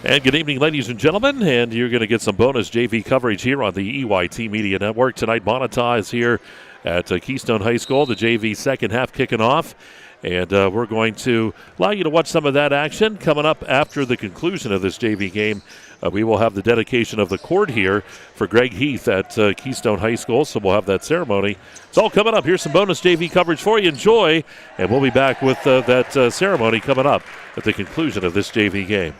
And good evening, ladies and gentlemen. And you're going to get some bonus JV coverage here on the EYT Media Network. Tonight, Moniteau is here at Keystone High School. The JV second half kicking off. And we're going to allow you to watch some of that action coming up after the conclusion of this JV game. We will have the dedication of the court here for Greg Heath at Keystone High School, so we'll have that ceremony. It's all coming up. Here's some bonus JV coverage for you. Enjoy, and we'll be back with that ceremony coming up at the conclusion of this JV game.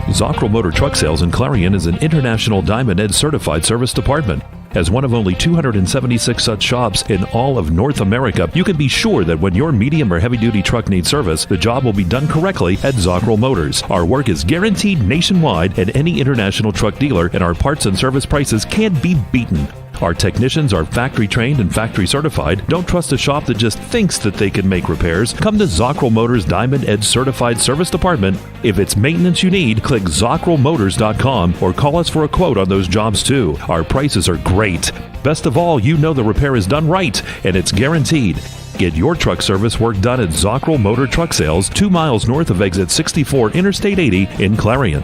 Zockrell Motor Truck Sales in Clarion is an International Diamond Ed certified service department. As one of only 276 such shops in all of North America, you can be sure that when your medium or heavy-duty truck needs service, the job will be done correctly at Zockrell Motors. Our work is guaranteed nationwide at any international truck dealer, and our parts and service prices can't be beaten. Our technicians are factory trained and factory certified. Don't trust a shop that just thinks that they can make repairs. Come to Zockrell Motors Diamond Edge Certified Service Department. If it's maintenance you need, click ZockrellMotors.com or call us for a quote on those jobs too. Our prices are great. Best of all, you know the repair is done right and it's guaranteed. Get your truck service work done at Zockrell Motor Truck Sales, 2 miles north of exit 64 Interstate 80 in Clarion.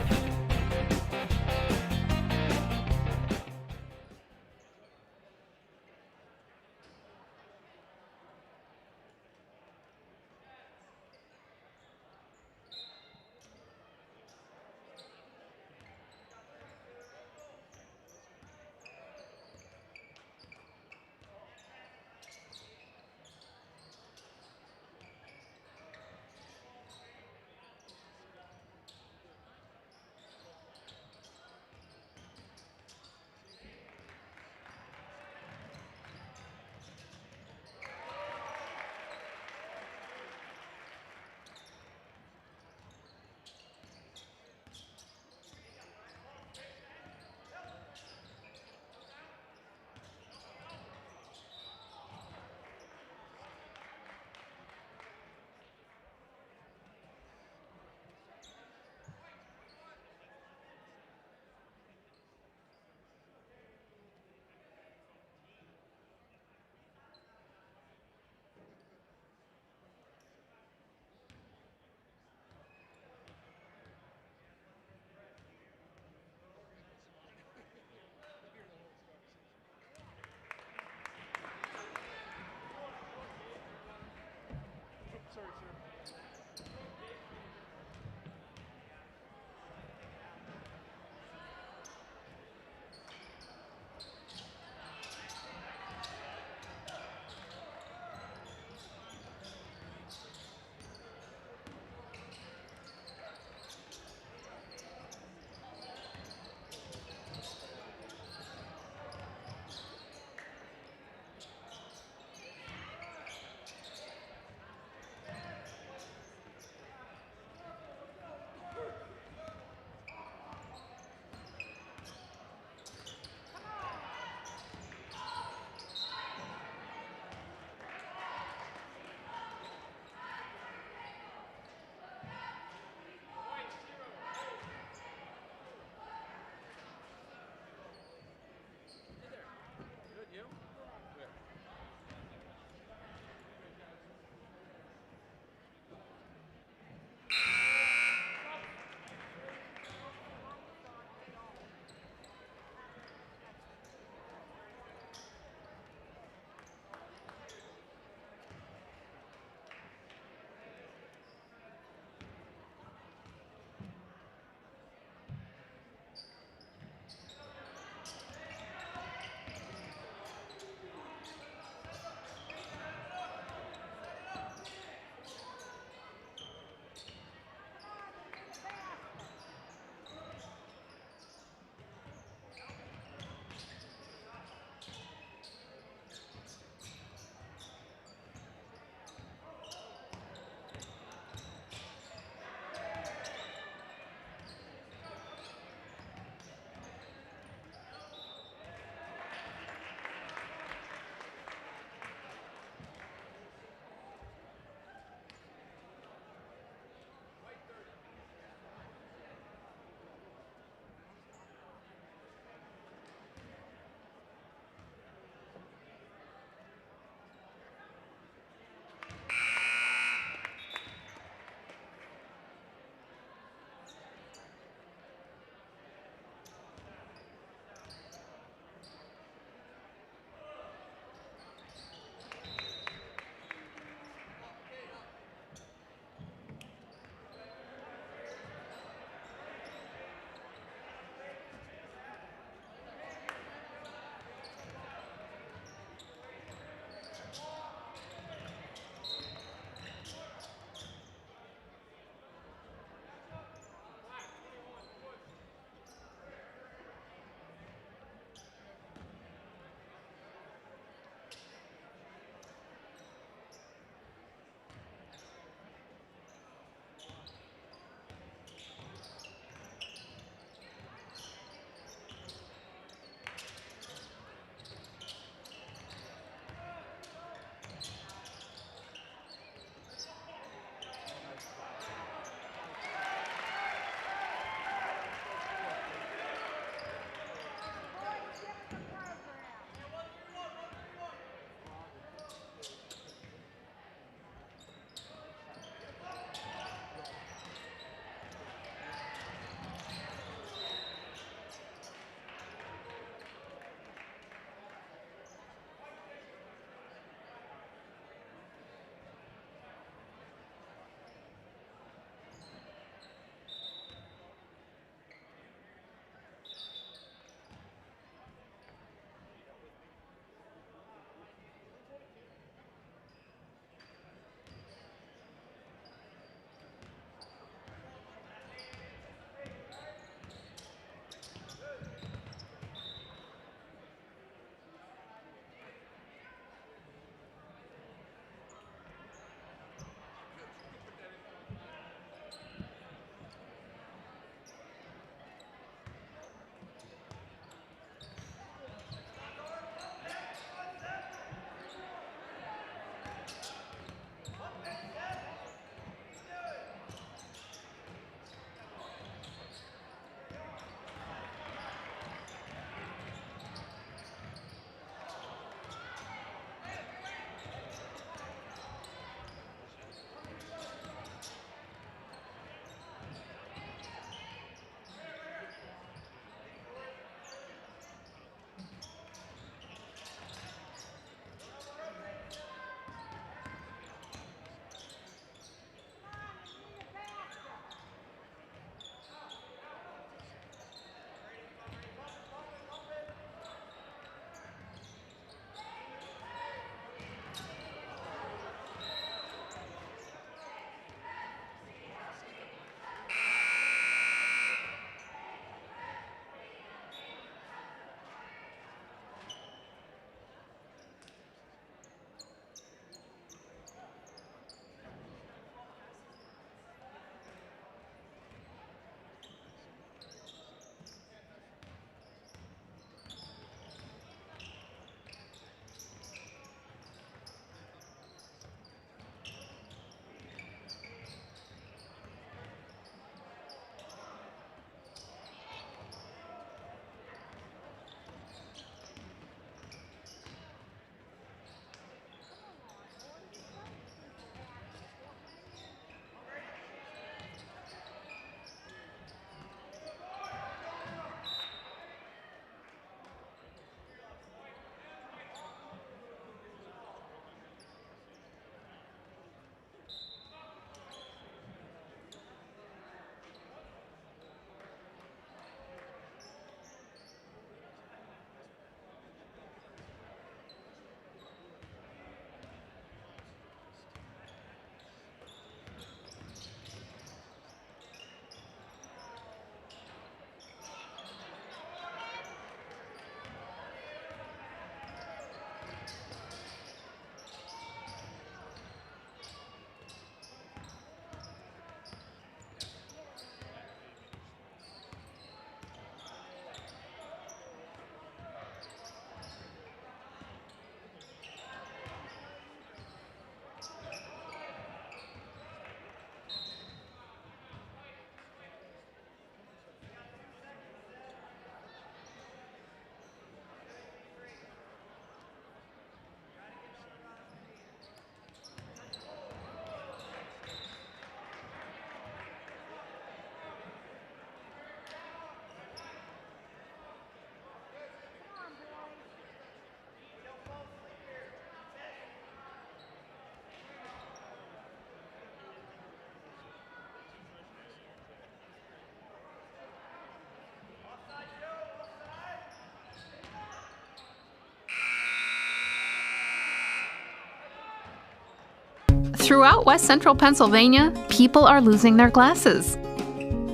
Throughout West Central Pennsylvania, people are losing their glasses.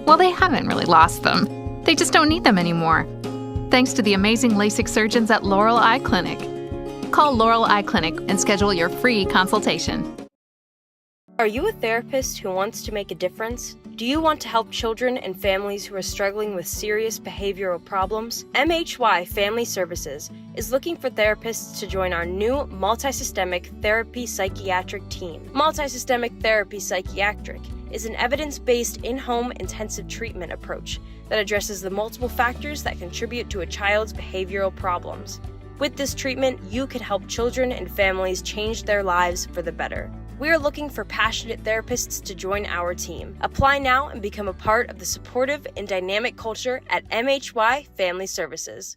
Well, they haven't really lost them. They just don't need them anymore. Thanks to the amazing LASIK surgeons at Laurel Eye Clinic. Call Laurel Eye Clinic and schedule your free consultation. Are you a therapist who wants to make a difference? Do you want to help children and families who are struggling with serious behavioral problems? MHY Family Services is looking for therapists to join our new multisystemic therapy psychiatric team. Multisystemic therapy psychiatric is an evidence-based in-home intensive treatment approach that addresses the multiple factors that contribute to a child's behavioral problems. With this treatment, you can help children and families change their lives for the better. We are looking for passionate therapists to join our team. Apply now and become a part of the supportive and dynamic culture at MHY Family Services.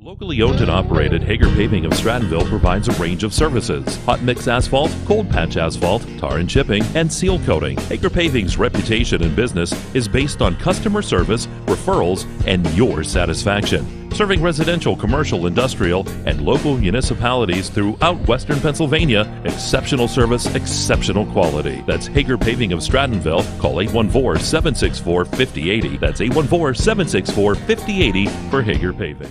Locally owned and operated, Hager Paving of Strattonville provides a range of services: hot mix asphalt, cold patch asphalt, tar and chipping, and seal coating. Hager Paving's reputation in business is based on customer service, referrals, and your satisfaction. Serving residential, commercial, industrial, and local municipalities throughout Western Pennsylvania, exceptional service, exceptional quality. That's Hager Paving of Strattonville. Call 814-764-5080. That's 814-764-5080 for Hager Paving.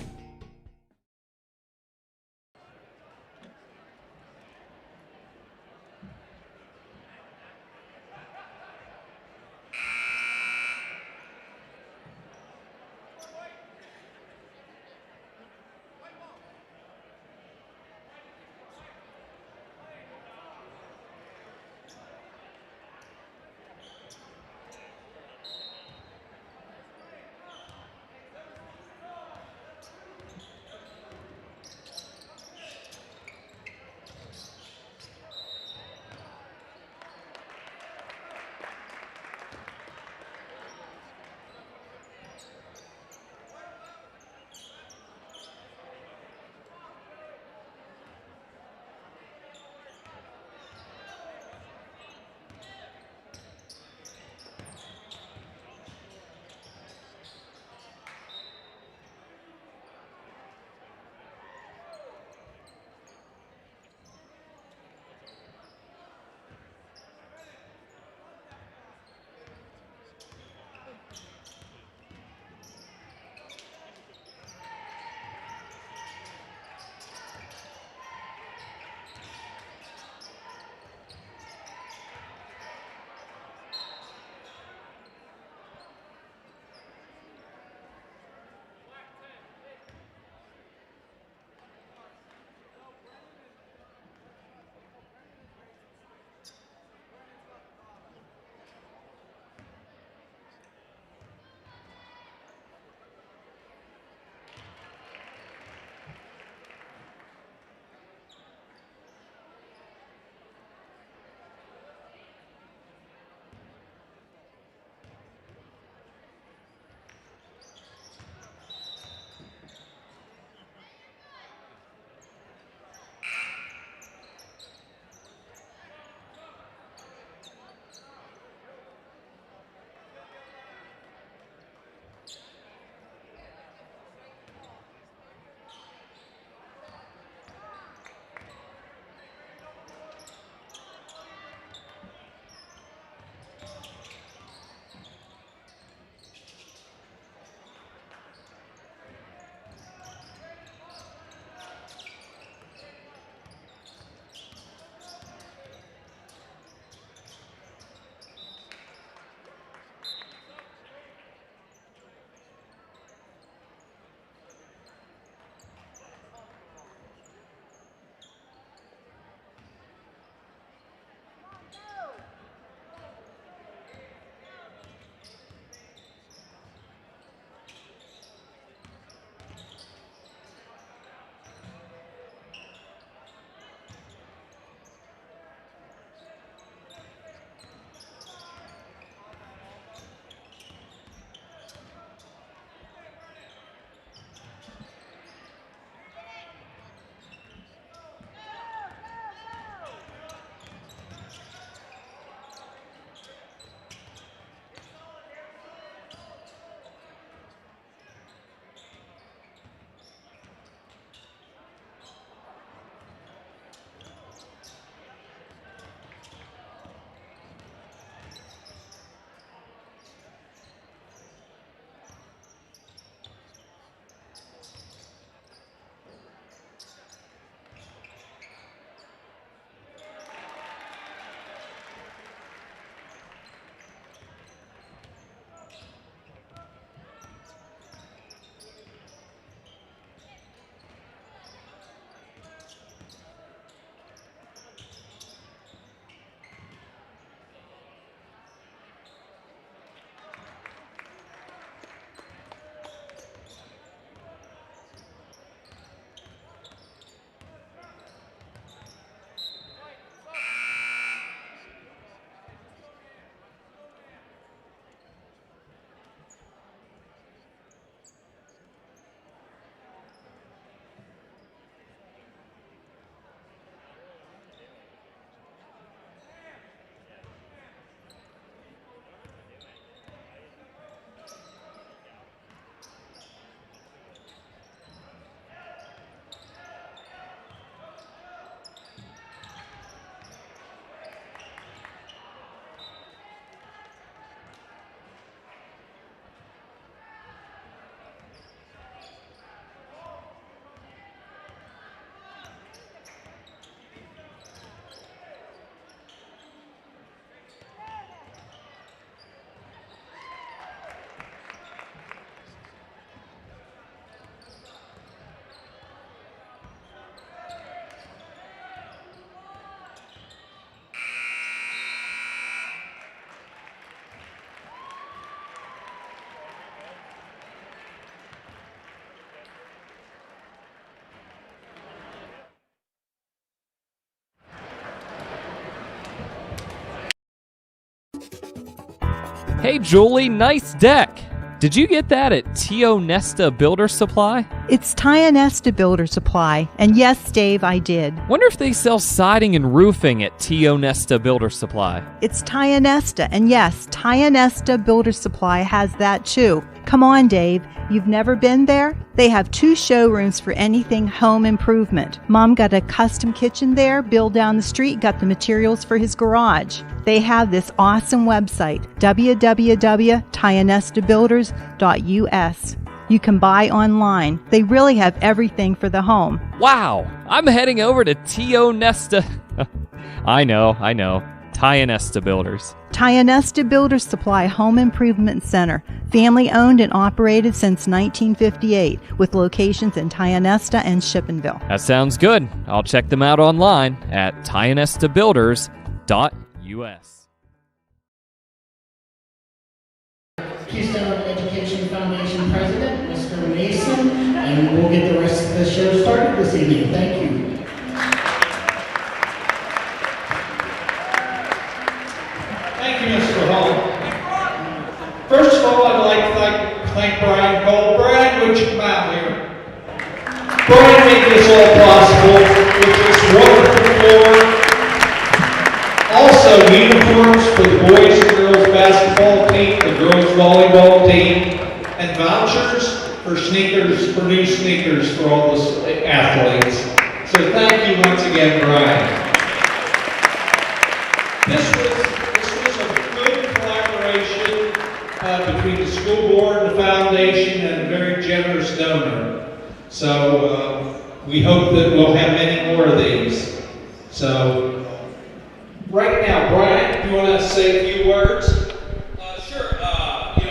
Hey, Julie, nice deck. Did you get that at Tio Nesta Builder Supply? It's Tio Nesta Builder Supply, and yes, Dave, I did. Wonder if they sell siding and roofing at Tio Nesta Builder Supply. It's Tio Nesta, and yes, Tio Nesta Builder Supply has that too. Come on, Dave. You've never been there? They have 2 showrooms for anything home improvement. Mom got a custom kitchen there. Bill down the street got the materials for his garage. They have this awesome website, www.tionestabuilders.us. You can buy online. They really have everything for the home. Wow, I'm heading over to Tio Nesta. I know. Tio Nesta Builders. Tio Nesta Builder Supply Home Improvement Center, family owned and operated since 1958, with locations in Tio Nesta and Shippenville. That sounds good. I'll check them out online at tionestabuilders.us. Keystone Education Foundation President, Mr. Mason, and we'll get the rest of the show started this evening. Thank you. Thank you, Mr. Hall. First of all, I'd like to thank Brian Cole. Brian, would you come out here? Brian made this all possible with this wonderful floor. Also, uniforms for the boys and girls basketball team, the girls volleyball team, and vouchers for sneakers, for new sneakers for all the athletes. So thank you once again, Brian. This was a good collaboration between the school board, the foundation, and a very generous donor. So we hope that we'll have many more of these. So right now, Brian, do you want to say a few words? Sure.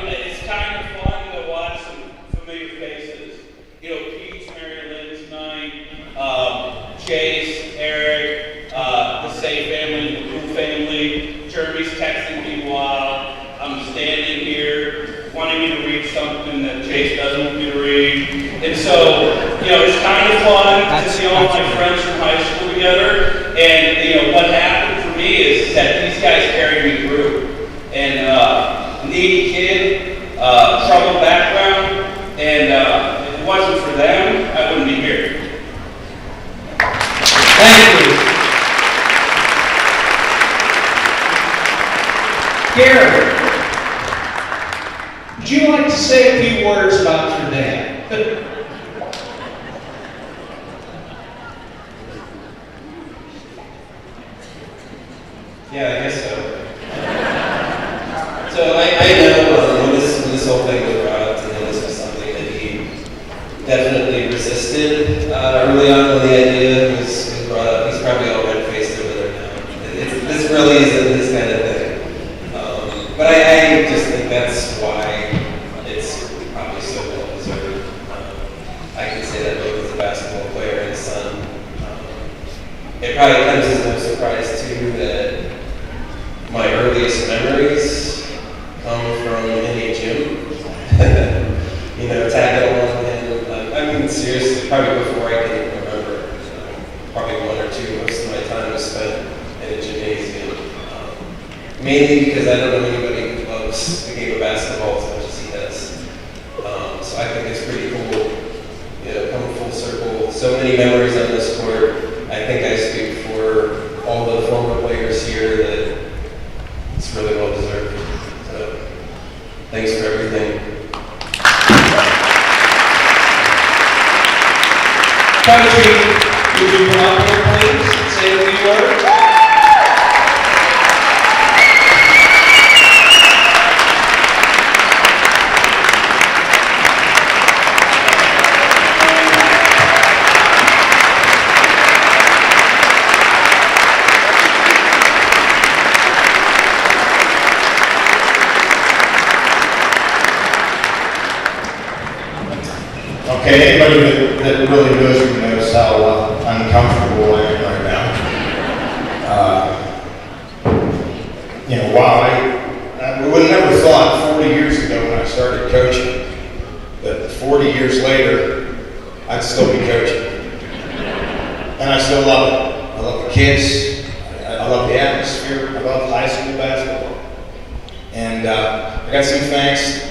It's kind of fun to watch some familiar faces. Keith, Mary Lynn tonight, Chase, Eric, the Say family, the Cool family. Jeremy's texting me while I'm standing here, wanting me to read something that Chase doesn't want me to read. And so, it's kind of fun to see all my friends from high school together. And, what happened for me is that these guys carried me through. And needy kid, troubled background, and if it wasn't for them, I wouldn't be here. Thank you. Gary, would you like to say a few words about your dad? Yeah, I guess so. So I know when this whole thing was brought up to him, this was something that he definitely resisted early on when the idea was brought up. He's probably all red-faced over there now. This really isn't his kind of thing. But I just think that's why it's probably so well-deserved. I can say that both as a basketball player and son. It probably comes as no surprise, too, that my earliest memories come from in a gym. Tagging along with him. I mean, seriously, probably before I can even remember. Probably 1 or 2. Most of my time was spent in a gymnasium. Mainly because I don't know anybody who loves the game of basketball as much as he does. So I think it's pretty cool, coming full circle. So many memories on this court. I think I speak for all the former players here that it's really well deserved. So thanks for everything. Country, would you come up here, please, and say a few words? Okay, anybody that really knows me knows how uncomfortable I am right now. Wow, I would have never thought 40 years ago when I started coaching that 40 years later I'd still be coaching. And I still love it. I love the kids. I love the atmosphere. I love high school basketball. And I got some thanks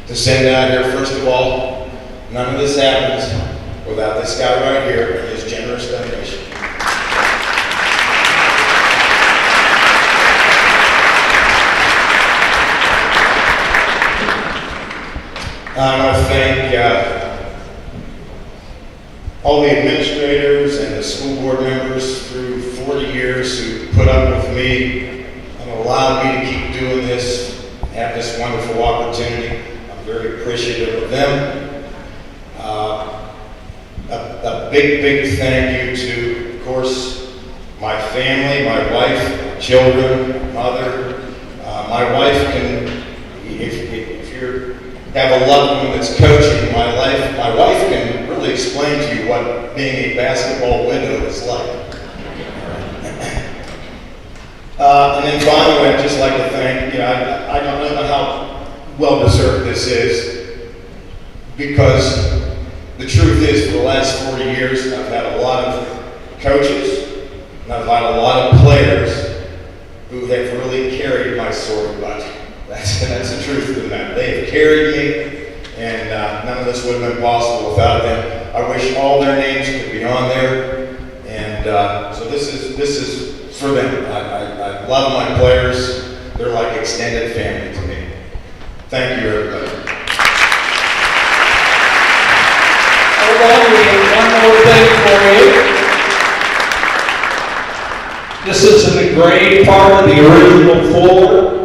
to send out here. First of all, none of this happens without this guy right here and his generous donation. I want to thank all the administrators and the school board members through 40 years who put up with me and allowed me to keep doing this, have this wonderful opportunity. I'm very appreciative of them. A big thank you to, of course, my family, my wife, my children, my mother. My wife can, if you have a loved one that's coaching, my wife can really explain to you what being a basketball widow is like. And then finally, I'd just like to thank, I don't know how well-deserved this is, because the truth is, for the last 40 years, I've had a lot of coaches, and I've had a lot of players who have really carried my sore butt. That's the truth of the matter. They have carried me, and none of this would have been possible without them. I wish all their names could be on there, and so this is for them. I love my players. They're like extended family to me. Thank you, everybody. Hold on, we have one more thing for you. This is an engraved part of the original floor.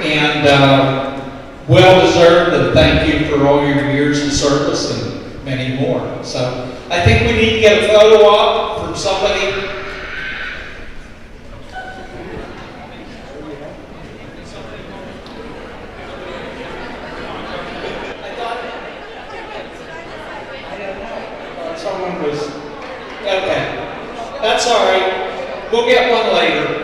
And well-deserved, and thank you for all your years of service and many more. So I think we need to get a photo op from somebody. Someone was, okay, that's all right. We'll get one later.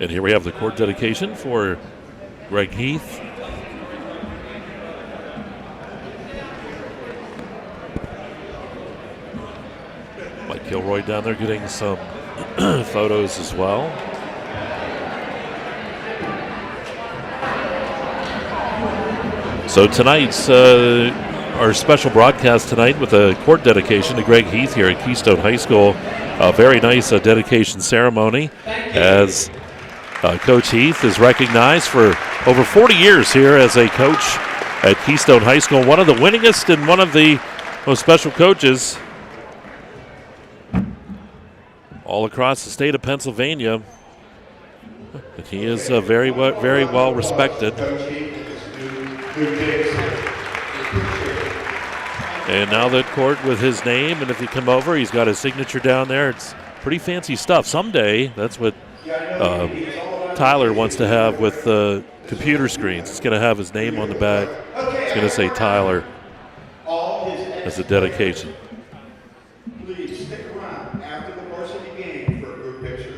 And here we have the court dedication for Greg Heath. Mike Kilroy down there getting some photos as well. So tonight's our special broadcast tonight with a court dedication to Greg Heath here at Keystone High School. A very nice dedication ceremony as Coach Heath is recognized for over 40 years here as a coach at Keystone High School. One of the winningest and one of the most special coaches all across the state of Pennsylvania. And he is very well respected. And now the court with his name, and if you come over, he's got his signature down there. It's pretty fancy stuff. Someday, that's what Tyler wants to have with computer screens. It's going to have his name on the back. It's going to say Tyler as a dedication. Please stick around after the varsity game for a group picture.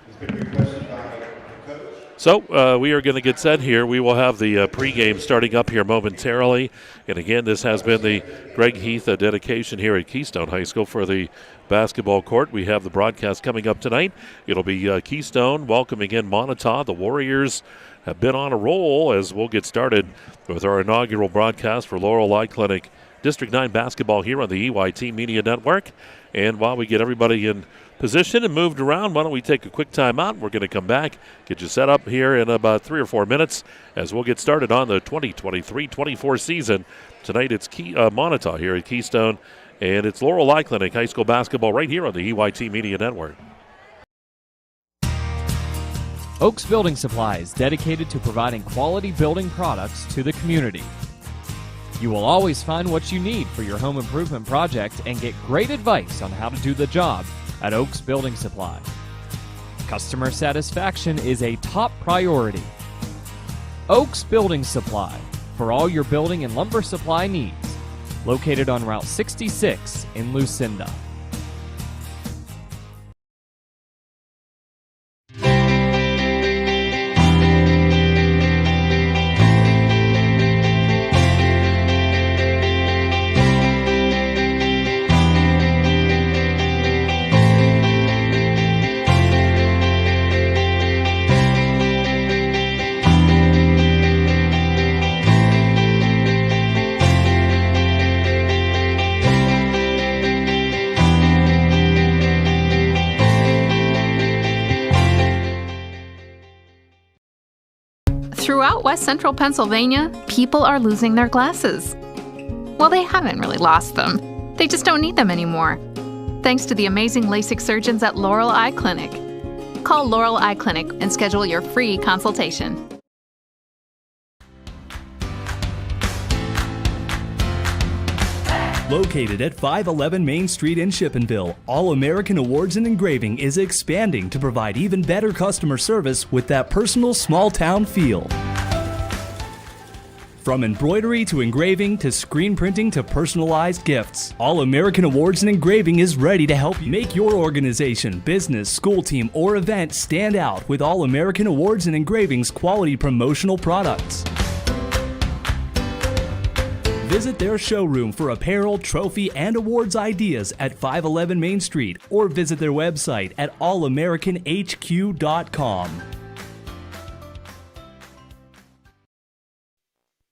It's been requested by the coach. So we are going to get set here. We will have the pregame starting up here momentarily. And again, this has been the Greg Heath dedication here at Keystone High School for the basketball court. We have the broadcast coming up tonight. It'll be Keystone welcoming in Moniteau. The Warriors have been on a roll as we'll get started with our inaugural broadcast for Laurel Eye Clinic District 9 basketball here on the EYT Media Network. And while we get everybody in position and moved around, why don't we take a quick time out? We're going to come back, get you set up here in about 3 or 4 minutes as we'll get started on the 2023-24 season. Tonight it's Moniteau here at Keystone, and it's Laurel Eye Clinic High School basketball right here on the EYT Media Network. Oaks Building Supplies, dedicated to providing quality building products to the community. You will always find what you need for your home improvement project and get great advice on how to do the job at Oaks Building Supply. Customer satisfaction is a top priority. Oaks Building Supply, for all your building and lumber supply needs. Located on Route 66 in Lucinda. Throughout West Central Pennsylvania, people are losing their glasses. Well, they haven't really lost them. They just don't need them anymore. Thanks to the amazing LASIK surgeons at Laurel Eye Clinic. Call Laurel Eye Clinic and schedule your free consultation. Located at 511 Main Street in Shippenville, All American Awards and Engraving is expanding to provide even better customer service with that personal small-town feel. From embroidery to engraving to screen printing to personalized gifts, All American Awards and Engraving is ready to help you make your organization, business, school team, or event stand out with All American Awards and Engraving's quality promotional products. Visit their showroom for apparel, trophy, and awards ideas at 511 Main Street or visit their website at allamericanhq.com.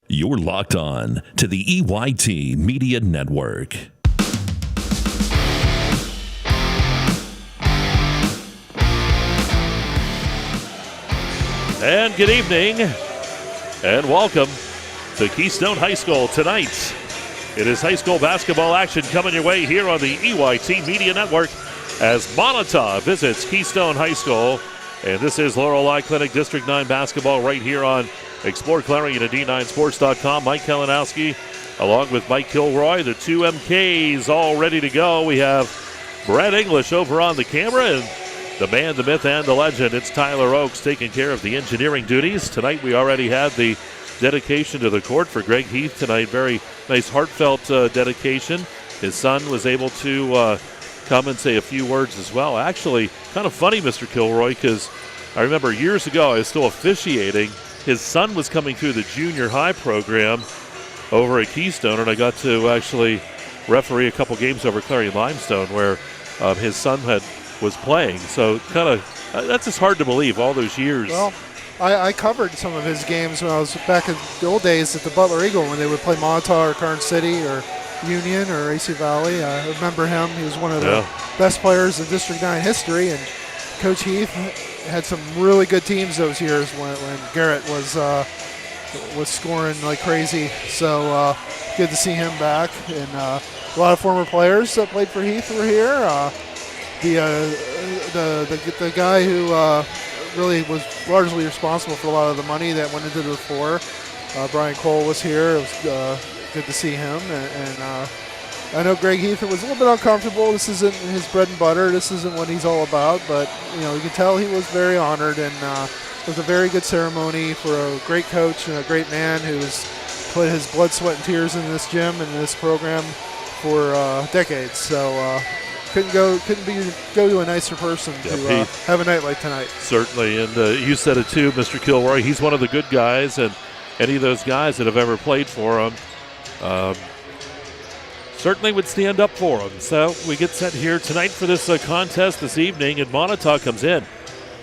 You're locked on to the EYT Media Network. And good evening, and welcome to Keystone High School tonight. It is high school basketball action coming your way here on the EYT Media Network as Moniteau visits Keystone High School. And this is Laurel Eye Clinic District 9 basketball right here on exploreClarion at D9Sports.com. Mike Kalinowski along with Mike Kilroy, the two MKs all ready to go. We have Brett English over on the camera and the man, the myth, and the legend. It's Tyler Oaks taking care of the engineering duties. Tonight we already had the dedication to the court for Greg Heath tonight. Very nice, heartfelt dedication. His son was able to come and say a few words as well. Actually, kind of funny, Mr. Kilroy, because I remember years ago I was still officiating. His son was coming through the junior high program over at Keystone, and I got to actually referee a couple games over Clarion Limestone where his son was playing. So kind of that's just hard to believe all those years. Well, I covered some of his games when I was back in the old days at the Butler Eagle when they would play Moniteau or Kearn City or Union or AC Valley. I remember him. He was one of the best players in District 9 history, and Coach Heath had some really good teams those years when Garrett was scoring like crazy. So good to see him back. And a lot of former players that played for Heath were here. The guy who really was largely responsible for a lot of the money that went into the floor, Brian Cole, was here. It was good to see him. And I know Greg Heath was a little bit uncomfortable. This isn't his bread and butter. This isn't what he's all about. But, you can tell he was very honored. And it was a very good ceremony for a great coach and a great man who's put his blood, sweat, and tears into this gym and this program for decades. So couldn't go to a nicer person to have a night like tonight. Certainly, and you said it too, Mr. Kilroy. He's one of the good guys, and any of those guys that have ever played for him certainly would stand up for him. So we get set here tonight for this contest this evening, and Moniteau comes in.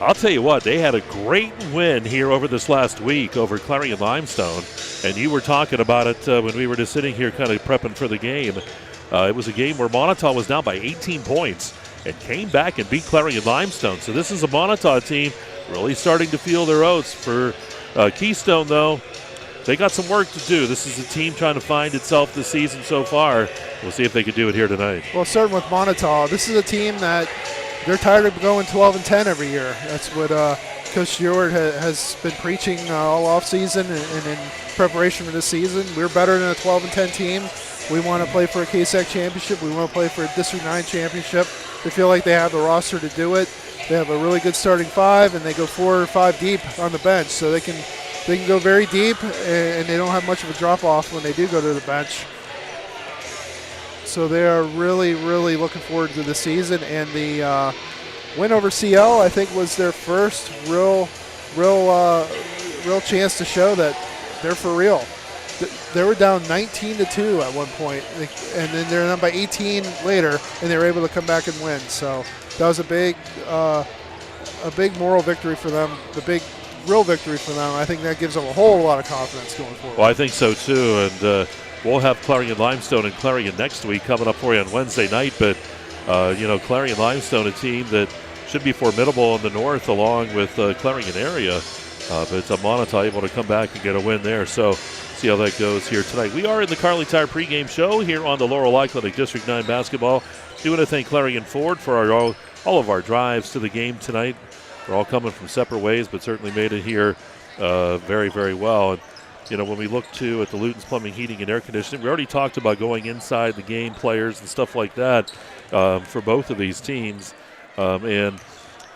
I'll tell you what, they had a great win here over this last week over Clarion Limestone, and you were talking about it when we were just sitting here kind of prepping for the game. It was a game where Moniteau was down by 18 points and came back and beat Clarion Limestone. So this is a Moniteau team really starting to feel their oats. For Keystone, though, they got some work to do. This is a team trying to find itself this season so far. We'll see if they can do it here tonight. Well, starting with Moniteau, this is a team that they're tired of going 12-10 every year. That's what Coach Stewart has been preaching all offseason and in preparation for this season. We're better than a 12-10 team. We want to play for a KSAC championship. We want to play for a District 9 championship. They feel like they have the roster to do it. They have a really good starting 5, and they go 4 or 5 deep on the bench, so they can go very deep, and they don't have much of a drop-off when they do go to the bench. So they are really, really looking forward to the season, and the win over CL, I think, was their first real chance to show that they're for real. They were down 19-2 at one point, and then they're down by 18 later, and they were able to come back and win. So that was a big moral victory for them, the big real victory for them. I think that gives them a whole lot of confidence going forward. Well, I think so too, and we'll have Clarion Limestone and Clarion next week coming up for you on Wednesday night, but Clarion Limestone, a team that should be formidable in the north along with Clarion area, but it's a Moniteau able to come back and get a win there. So see how that goes here tonight. We are in the Carly Tire pregame show here on the Laurel Clinic District 9 basketball. Do want to thank Clarion Ford for all of our drives to the game tonight. We're all coming from separate ways, but certainly made it here very, very well. And, when we look at the Luton's Plumbing, Heating, and Air Conditioning, we already talked about going inside the game, players and stuff like that for both of these teams, and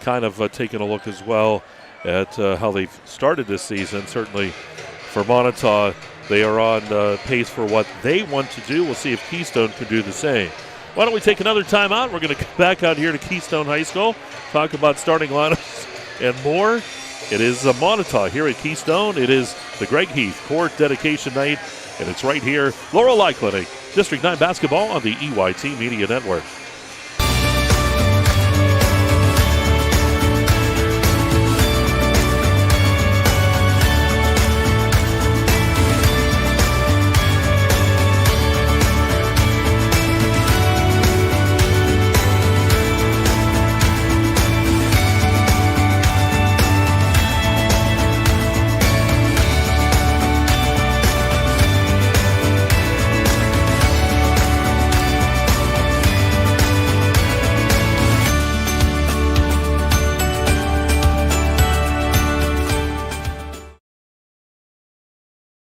kind of taking a look as well at how they've started this season. Certainly for Moniteau, they are on pace for what they want to do. We'll see if Keystone can do the same. Why don't we take another time out? We're going to come back out here to Keystone High School, talk about starting lineups and more. It is Moniteau here at Keystone. It is the Greg Heath Court Dedication Night, and it's right here, Laurel Clinic, District 9 basketball on the EYT Media Network.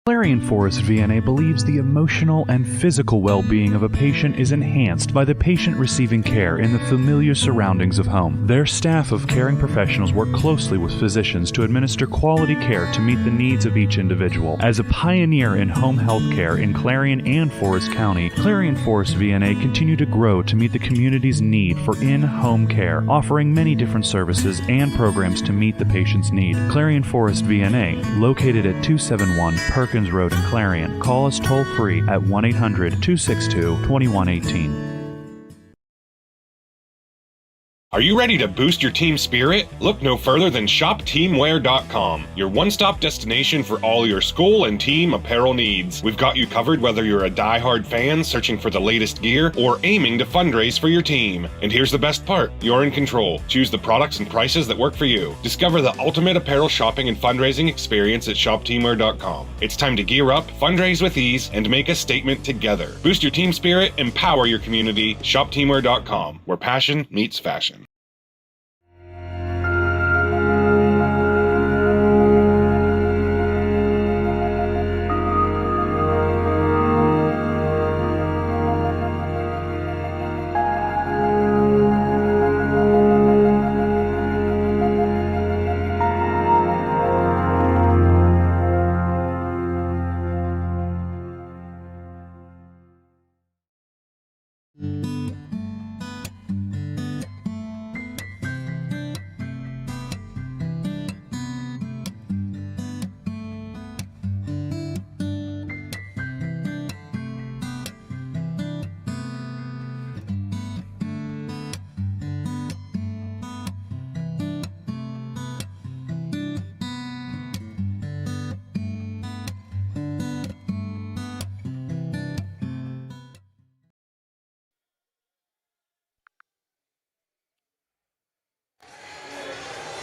Clarion Forest VNA believes the emotional and physical well-being of a patient is enhanced by the patient receiving care in the familiar surroundings of home. Their staff of caring professionals work closely with physicians to administer quality care to meet the needs of each individual. As a pioneer in home health care in Clarion and Forest County, Clarion Forest VNA continue to grow to meet the community's need for in-home care, offering many different services and programs to meet the patient's need. Clarion Forest VNA, located at 271 Perkins Road in Clarion. Call us toll-free at 1-800-262-2118. Are you ready to boost your team spirit? Look no further than ShopTeamwear.com, your one-stop destination for all your school and team apparel needs. We've got you covered whether you're a die-hard fan searching for the latest gear or aiming to fundraise for your team. And here's the best part, you're in control. Choose the products and prices that work for you. Discover the ultimate apparel shopping and fundraising experience at ShopTeamwear.com. It's time to gear up, fundraise with ease, and make a statement together. Boost your team spirit, empower your community. ShopTeamwear.com, where passion meets fashion.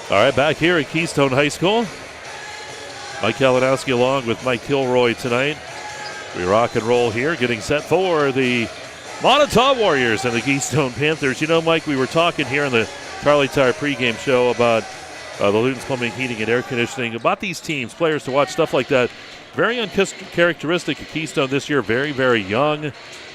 All right, back here at Keystone High School. Mike Kalinowski along with Mike Kilroy tonight. We rock and roll here, getting set for the Moniteau Warriors and the Keystone Panthers. You know, Mike, we were talking here on the Carly Tire pregame show about the Luton's Plumbing, Heating, and Air Conditioning. About these teams, players to watch, stuff like that. Very uncharacteristic of Keystone this year. Very, very young,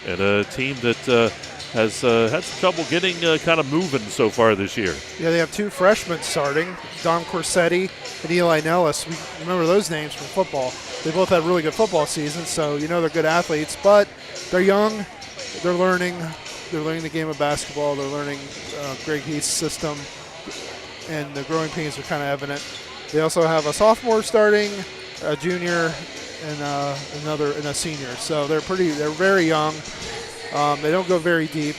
and a team that has had some trouble getting kind of moving so far this year. Yeah, they have 2 freshmen starting, Dom Corsetti and Eli Nellis. We remember those names from football. They both had really good football seasons, so you know they're good athletes, but they're young. They're learning the game of basketball. They're learning Greg Heath's system, and the growing pains are kind of evident. They also have a sophomore starting, a junior, and a senior. So they're very young. They don't go very deep,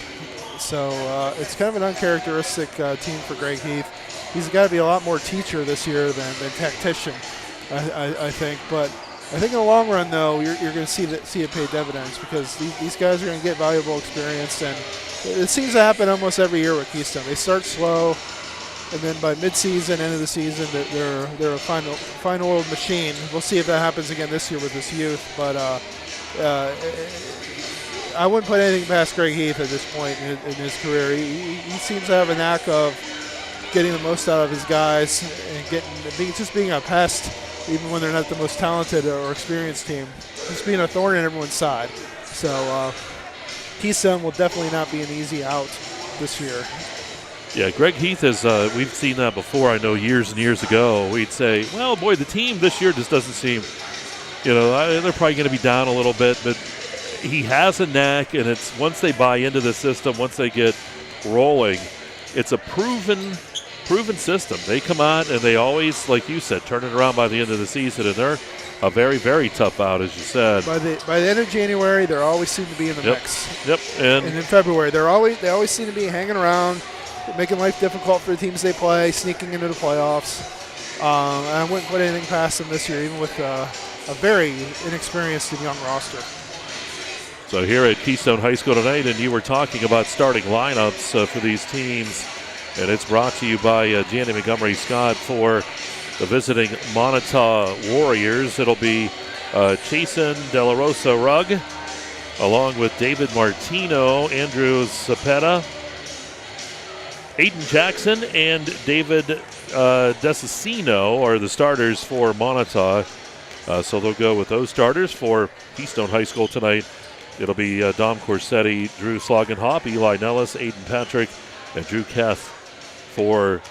so it's kind of an uncharacteristic team for Greg Heath. He's got to be a lot more teacher this year than tactician, I think. But I think in the long run, though, you're going to see it pay dividends, because these guys are going to get valuable experience, and it seems to happen almost every year with Keystone. They start slow, and then by mid-season, end of the season, they're a fine-oiled machine. We'll see if that happens again this year with this youth, but I wouldn't put anything past Greg Heath at this point in his career. He seems to have a knack of getting the most out of his guys and being a pest, even when they're not the most talented or experienced team. Just being a thorn in everyone's side. So Keystone will definitely not be an easy out this year. Yeah, Greg Heath is, we've seen that before, I know, years and years ago. We'd say, well, boy, the team this year just doesn't seem, they're probably going to be down a little bit, but he has a knack, and it's once they buy into the system, once they get rolling, it's a proven system. They come out and they always, like you said, turn it around by the end of the season, and they're a very, very tough out, as you said. By the end of January, they always seem to be in the mix. Yep. And in February, they always seem to be hanging around, making life difficult for the teams they play, sneaking into the playoffs. I wouldn't put anything past them this year, even with a very inexperienced and young roster. So here at Keystone High School tonight, and you were talking about starting lineups for these teams, and it's brought to you by Janny Montgomery Scott for the visiting Moniteau Warriors. It'll be Chasen De La Rosa Rugg, along with David Martino, Andrew Cepeda, Aiden Jackson, and David Desicino are the starters for Moniteau. So they'll go with those starters for Keystone High School tonight. It'll be Dom Corsetti, Drew Slogenhop, Eli Nellis, Aiden Patrick, and Drew Keth for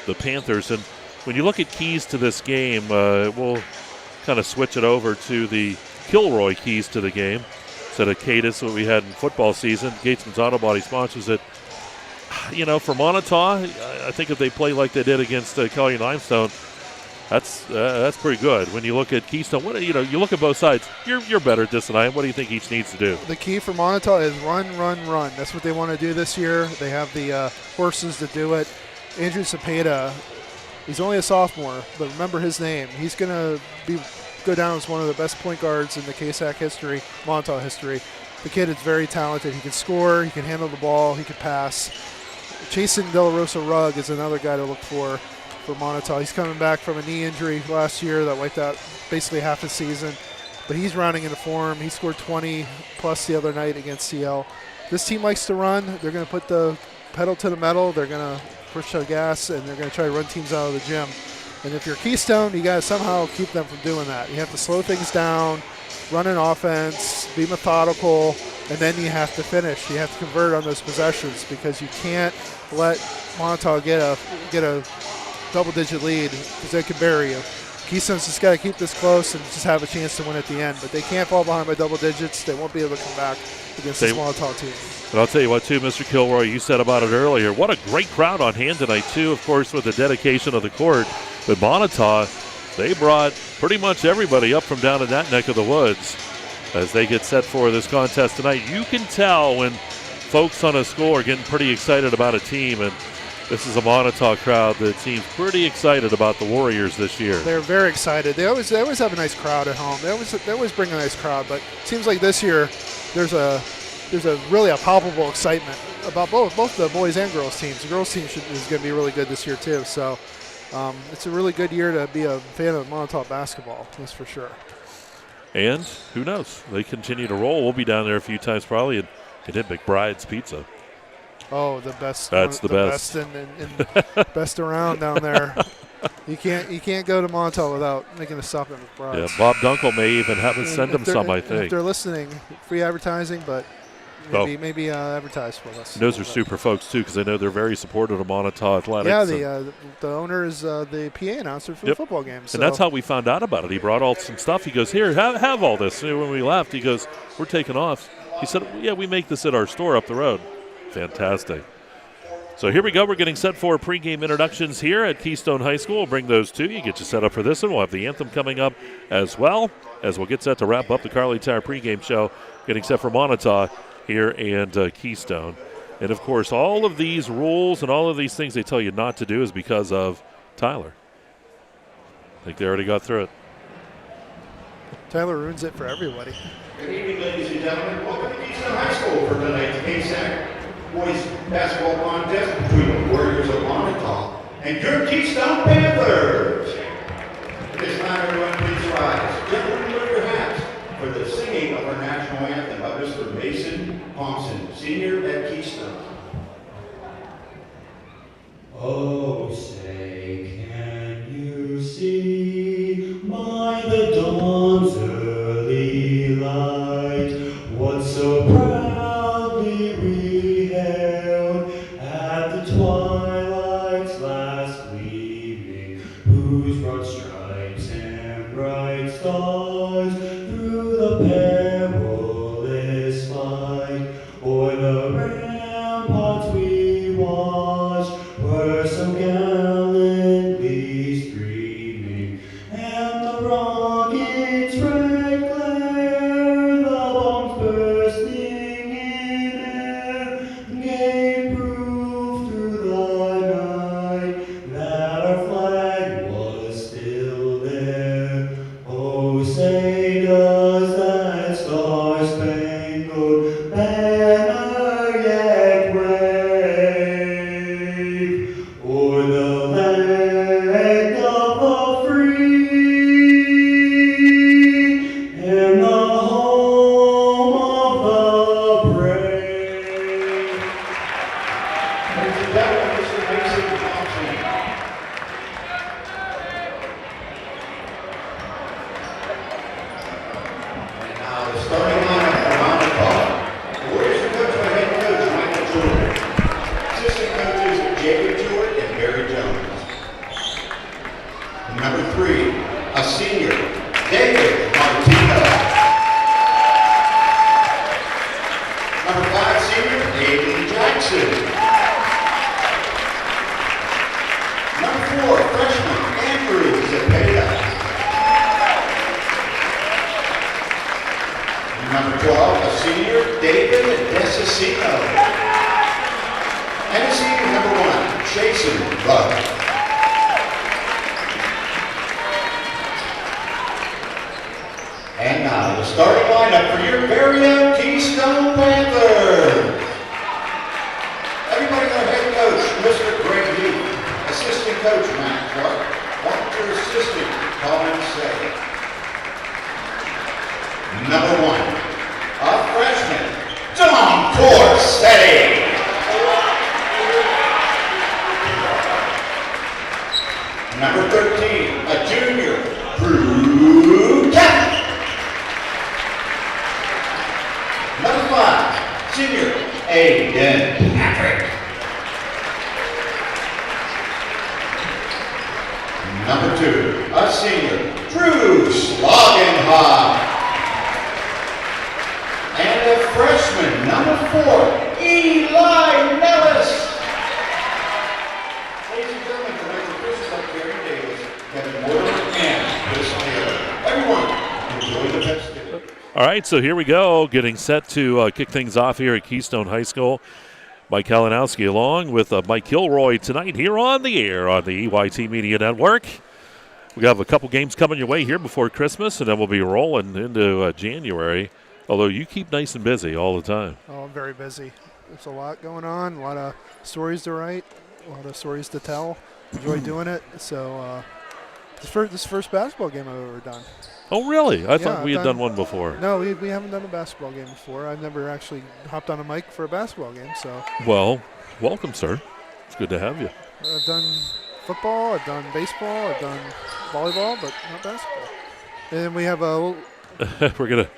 the Panthers. And when you look at keys to this game, we'll kind of switch it over to the Kilroy keys to the game. Instead of Cadis, what we had in football season, Gatesman's Auto Body sponsors it. For Moniteau, I think if they play like they did against Collier Limestone, that's pretty good. When you look at Keystone, you look at both sides. You're better at this than I am. What do you think each needs to do? The key for Moniteau is run. That's what they want to do this year. They have the horses to do it. Andrew Cepeda, he's only a sophomore, but remember his name. He's going to go down as one of the best point guards in the KSAC history, Moniteau history. The kid is very talented. He can score. He can handle the ball. He can pass. Chasen De La Rosa Rugg is another guy to look for Moniteau. He's coming back from a knee injury last year that wiped out basically half his season, but he's rounding into form. He scored 20 plus the other night against CL. This team likes to run. They're going to put the pedal to the metal. They're going to push the gas, and they're going to try to run teams out of the gym. And if you're Keystone, you got to somehow keep them from doing that. You have to slow things down, run an offense, be methodical, and then you have to finish. You have to convert on those possessions, because you can't let Moniteau get a double-digit lead, because they can bury you. Keystone's just got to keep this close and just have a chance to win at the end. But they can't fall behind by double digits. They won't be able to come back against this Moniteau team. But I'll tell you what, too, Mr. Kilroy, you said about it earlier. What a great crowd on hand tonight, too, of course, with the dedication of the court. But Moniteau, they brought pretty much everybody up from down in that neck of the woods as they get set for this contest tonight. You can tell when folks on a school are getting pretty excited about a team, and this is a Moniteau crowd that seems pretty excited about the Warriors this year. They're very excited. They always have a nice crowd at home. They always bring a nice crowd, but it seems like this year there's a really palpable excitement about both the boys and girls teams. The girls team is going to be really good this year too. So it's a really good year to be a fan of Moniteau basketball. That's for sure. And who knows? They continue to roll. We'll be down there a few times probably and hit McBride's Pizza. Oh, the best. That's the best. Best and best around down there. You can't go to Moniteau without making a stop at McBride's. Yeah, Bob Dunkel may even have us send them some, I If think. they're listening, free advertising, but maybe advertise with us. Those are super folks, too, because I know they're very supportive of Moniteau Athletics. Yeah, the owner is the PA announcer for the football game. So. And that's how we found out about it. He brought all some stuff. He goes, here, have all this. And when we left, he goes, we're taking off. He said, yeah, we make this at our store up the road. Fantastic. So here we go. We're getting set for pregame introductions here at Keystone High School. We'll bring those to you. Get you set up for this one. We'll have the anthem coming up as well as we'll get set to wrap up the Carly Tire pregame show. Getting set for Moniteau here and Keystone. And, of course, all of these rules and all of these things they tell you not to do is because of Tyler. I think they already got through it. Tyler ruins it for everybody. Good evening, ladies and gentlemen. Welcome to Keystone High School for tonight's KSAC boys basketball contest between the Warriors of Moniteau and your Keystone Panthers. At this time, everyone, please rise. Gentlemen, lift your hats for the singing of our national anthem by Mr. Mason Thompson, senior at Keystone. Oh, say, can you see by the dawn's early light what so proudly we hailed at the twilight's last gleaming, whose broad stripes and bright stars through the perilous fight o'er the ramparts we watched were so gallantly streaming, and the rocket's red glare, the bombs bursting in air, gave proof through the night that our flag was still there. Oh, say does that star-spangled banner yet wave o'er the land of the free and the home of the brave? Ladies and gentlemen, Mr. Mason Thompson. And now the starting lineup for Moniteau. The Warriors are coached by head coach Michael Jewett. Assistant coaches Jacob Jewett and Barry Jones. Number 3, a senior, David Moniteau. Number 5, senior, Aiden Jackson. Number 4, freshman, Andrew Zepeda. Number 12, a senior, David Desicino. And a senior, number 1, Jason Buck. And now the starting lineup for your very own Keystone Panthers. Everybody, our head coach, Mr. Greg Heath. Assistant coach, Matt Clark. Volunteer assistant, Colin Say. Number 1, a freshman, Tom Corsetti. Number 13, a junior, Drew Kemp. Number 5, senior, Aiden Patrick. Number 2, a senior, Drew Schlagenhoff. And a freshman, number 4, Eli Nellis. Ladies and gentlemen, tonight's officials are Gary Davis, Kevin Moore, and Chris Taylor. Everyone, enjoy the festivities. All right, so here we go, getting set to kick things off here at Keystone High School. Mike Kalinowski along with Mike Kilroy tonight here on the air on the EYT Media Network. We have a couple games coming your way here before Christmas, and then we'll be rolling into January, although you keep nice and busy all the time. Oh, I'm very busy. There's a lot going on, a lot of stories to write, a lot of stories to tell. Enjoy doing it. So this is the first basketball game I've ever done. Oh, really? I thought we had done one before. No, we haven't done a basketball game before. I've never actually hopped on a mic for a basketball game. So. Well, welcome, sir. It's good to have you. I've done football, I've done baseball, I've done volleyball, but not basketball. And then we have a little We're going to,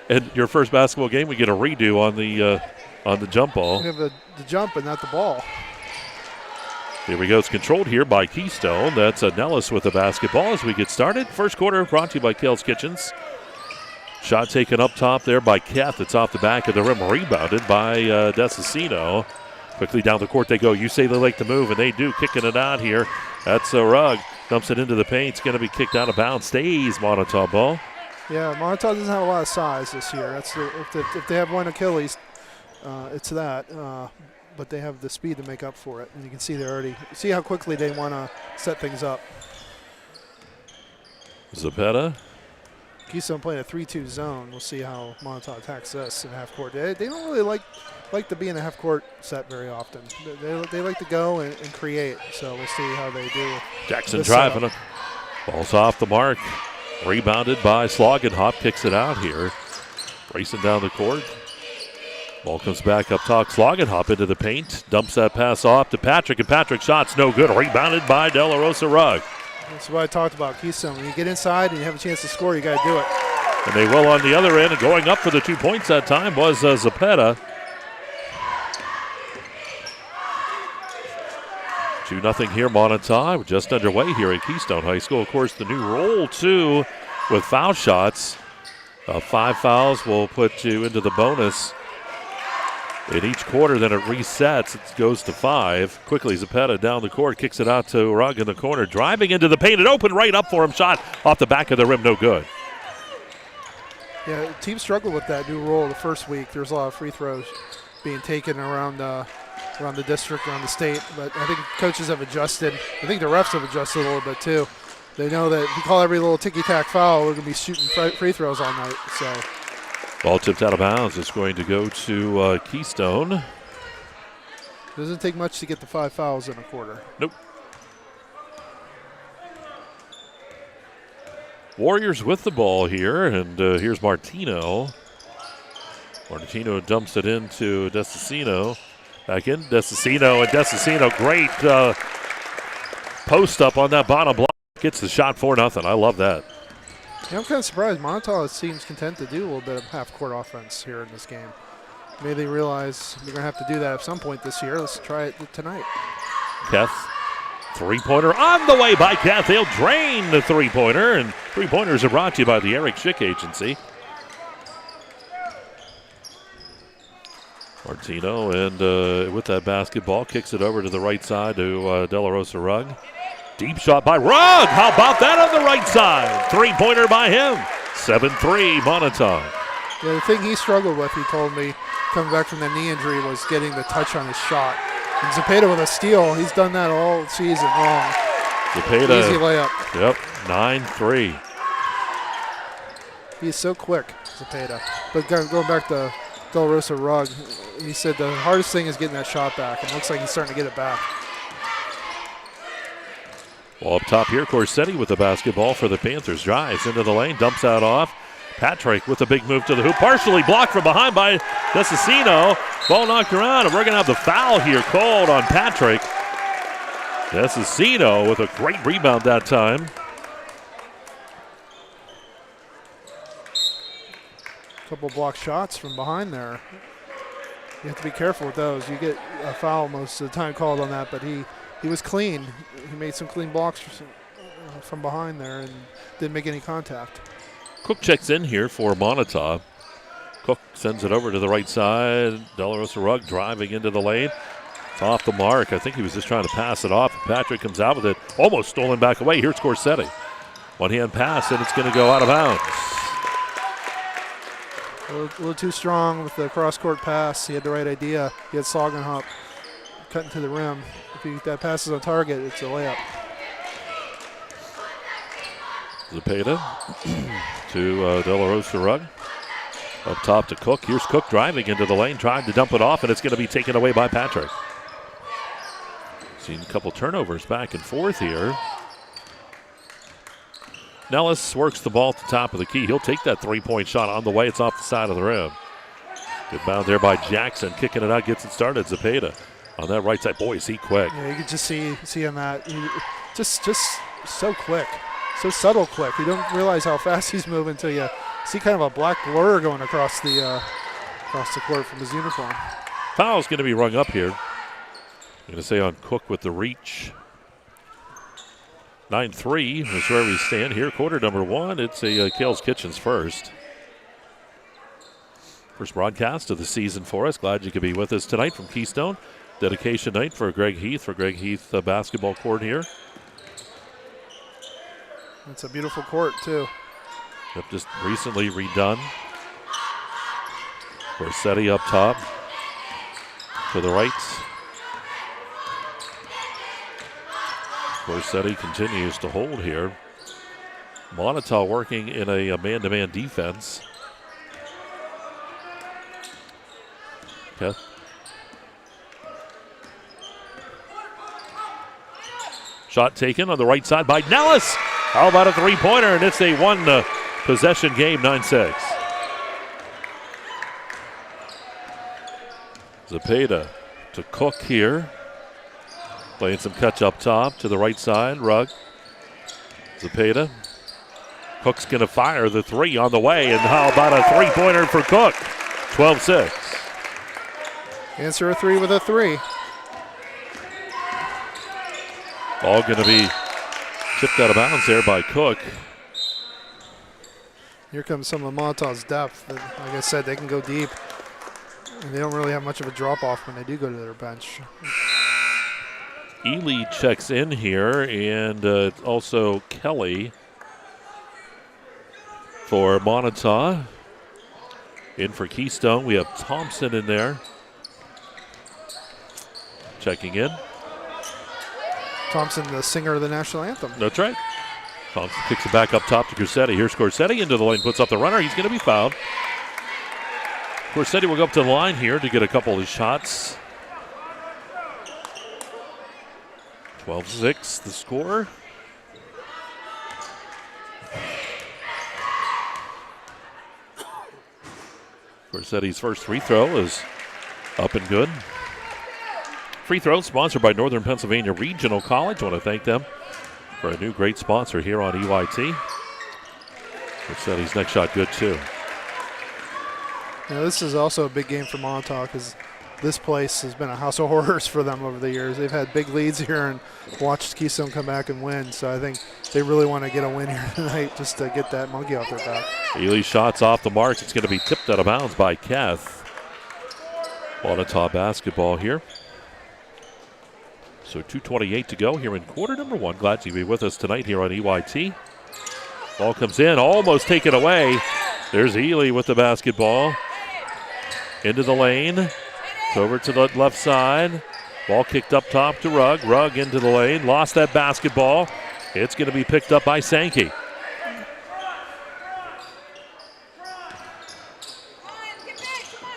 in your first basketball game, we get a redo on the jump ball. we have the jump and not the ball. Here we go. It's controlled here by Keystone. That's Nellis with the basketball as we get started. First quarter brought to you by Kale's Kitchens. Shot taken up top there by Keth. It's off the back of the rim. Rebounded by Desicino. Quickly down the court they go. You say they like to move, and they do. Kicking it out here. That's a Rugg. Dumps it into the paint. It's going to be kicked out of bounds. Stays Moniteau ball. Yeah, Moniteau doesn't have a lot of size this year. That's if they have one Achilles, it's that. But they have the speed to make up for it. And you can see see how quickly they want to set things up. Zapeta. Keystone playing a 3-2 zone. We'll see how Moniteau attacks this in half court. They don't really like to be in a half court set very often. They like to go and create. So we'll see how they do. Jackson driving it. Ball's off the mark. Rebounded by Slogenhop. Kicks it out here. Racing down the court. Ball comes back up top. Slogenhop into the paint. Dumps that pass off to Patrick. And Patrick's shot's no good. Rebounded by De La Rosa Rugg. That's what I talked about, Keystone. When you get inside and you have a chance to score, you got to do it. And they will on the other end. And going up for the 2 points that time was Zapeta. 2-0 here, Moniteau. Just underway here at Keystone High School. Of course, the new roll, too, with foul shots. 5 fouls will put you into the bonus in each quarter. Then it resets. It goes to 5. Quickly, Zapeta down the court. Kicks it out to Rugg in the corner. Driving into the paint. It opened right up for him. Shot off the back of the rim. No good. Yeah, the team struggled with that new rule the first week. There's a lot of free throws being taken around the district, around the state. But I think coaches have adjusted. I think the refs have adjusted a little bit too. They know that if you call every little ticky-tack foul, we're going to be shooting free throws all night. So, ball tipped out of bounds. It's going to go to Keystone. Doesn't take much to get the 5 fouls in a quarter. Nope. Warriors with the ball here, and here's Martino. Martino dumps it into Desicino. Back in Desicino, and Desicino, great post up on that bottom block. Gets the shot 4-0. I love that. Yeah, I'm kind of surprised. Moniteau seems content to do a little bit of half-court offense here in this game. Maybe they realize they're going to have to do that at some point this year. Let's try it tonight. Keth, three-pointer on the way by Keth. He'll drain the three-pointer, and three-pointers are brought to you by the Eric Schick Agency. Martino, and with that basketball, kicks it over to the right side to De La Rosa Rugg. Deep shot by Rugg. How about that on the right side? Three-pointer by him. 7-3, Moniteau. Yeah, the thing he struggled with, he told me, coming back from that knee injury, was getting the touch on his shot. And Zapeta with a steal, he's done that all season long. Zapeta. Easy layup. Yep, 9-3. He's so quick, Zapeta. But going back to De La Rosa Rugg, he said the hardest thing is getting that shot back. And it looks like he's starting to get it back. Well, up top here, Corsetti with the basketball for the Panthers. Drives into the lane, dumps out off. Patrick with a big move to the hoop. Partially blocked from behind by Desicino. Ball knocked around, and we're going to have the foul here called on Patrick. Desicino with a great rebound that time. Couple block shots from behind there. You have to be careful with those. You get a foul most of the time called on that, but he was clean. He made some clean blocks from behind there and didn't make any contact. Cook checks in here for Moniteau. Cook sends it over to the right side. De La Rosa Rugg driving into the lane. It's off the mark. I think he was just trying to pass it off. Patrick comes out with it. Almost stolen back away. Here's Corsetti. One-hand pass, and it's going to go out of bounds. A little too strong with the cross-court pass. He had the right idea. He had Slogenhop cutting to the rim. If that pass is on target, it's a layup. Zapeta to De La Rosa Rugg. Up top to Cook. Here's Cook driving into the lane, trying to dump it off, and it's going to be taken away by Patrick. Seen a couple turnovers back and forth here. Nellis works the ball at the top of the key. He'll take that three-point shot on the way. It's off the side of the rim. Good bound there by Jackson. Kicking it out, gets it started. Zapeta on that right side. Boy, is he quick. Yeah, you could just see him just so quick, so subtle quick. You don't realize how fast he's moving until you see kind of a black blur going across the court from his uniform. Foul's going to be rung up here. I'm going to say on Cook with the reach. 9-3 is where we stand here. Quarter number one. It's a Kale's Kitchens first. First broadcast of the season for us. Glad you could be with us tonight from Keystone. Dedication night for Greg Heath, basketball court here. It's a beautiful court, too. Yep, just recently redone. Corsetti up top. To the right. Corsetti continues to hold here. Moniteau working in a man-to-man defense. Okay. Shot taken on the right side by Nellis. How about a three-pointer? And it's a one-possession game, 9-6. Zepeda to Cook here. Playing some catch up top to the right side. Rugg. Zepeda. Cook's going to fire the three on the way. And how about a three-pointer for Cook? 12-6. Answer a three with a three. Ball going to be tipped out of bounds there by Cook. Here comes some of Moniteau's depth. Like I said, they can go deep. And they don't really have much of a drop-off when they do go to their bench. Ely checks in here, and also Kelly for Moniteau. In for Keystone, we have Thompson in there. Checking in. Thompson, the singer of the national anthem. That's right. Thompson kicks it back up top to Corsetti. Here's Corsetti into the lane, puts up the runner. He's going to be fouled. Corsetti will go up to the line here to get a couple of shots. 12-6 the score. Corsetti's first free throw is up and good. Free throw sponsored by Northern Pennsylvania Regional College. I want to thank them for a new great sponsor here on EYT. Corsetti's next shot good too. Now, this is also a big game for Moniteau because this place has been a house of horrors for them over the years. They've had big leads here and watched Keystone come back and win. So I think they really want to get a win here tonight just to get that monkey off their back. Ely shots off the mark. It's going to be tipped out of bounds by Keth. Moniteau basketball here. So 2:28 to go here in quarter number one. Glad to be with us tonight here on EYT. Ball comes in, almost taken away. There's Ely with the basketball. Into the lane. It's over to the left side. Ball kicked up top to Rugg. Rugg into the lane. Lost that basketball. It's going to be picked up by Sankey.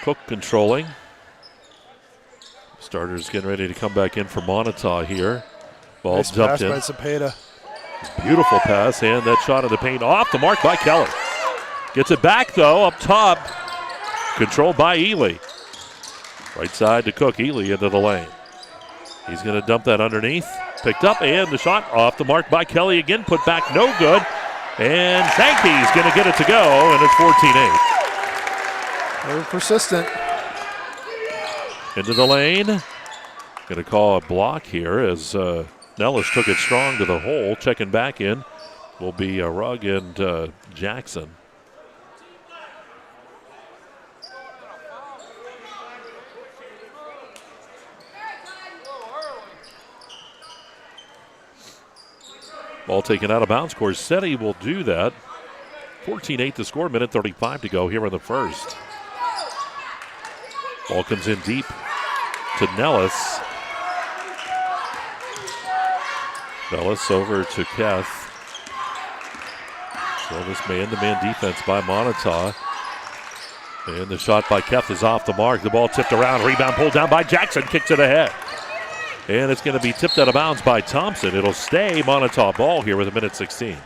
Cook controlling. Starters getting ready to come back in for Moniteau here. Ball nice jumped pass in. by Zepeda. Beautiful pass, and that shot of the paint off the mark by Keller. Gets it back, though, up top. Controlled by Ely. Right side to Cook. Ely into the lane. He's going to dump that underneath. Picked up, and the shot off the mark by Kelly again. Put back, no good. And Sankey's going to get it to go, and it's 14-8. Very persistent. Into the lane. Going to call a block here as Nellis took it strong to the hole. Checking back in will be Rugg and Jackson. Ball taken out of bounds. Corsetti will do that. 14-8 the score. Minute 35 to go here in the first. Ball comes in deep to Nellis. Nellis over to Keth. So this man-to-man defense by Moniteau. And the shot by Keth is off the mark. The ball tipped around. Rebound pulled down by Jackson. Kicks it ahead. And it's going to be tipped out of bounds by Thompson. It'll stay Moniteau ball here with a minute 16.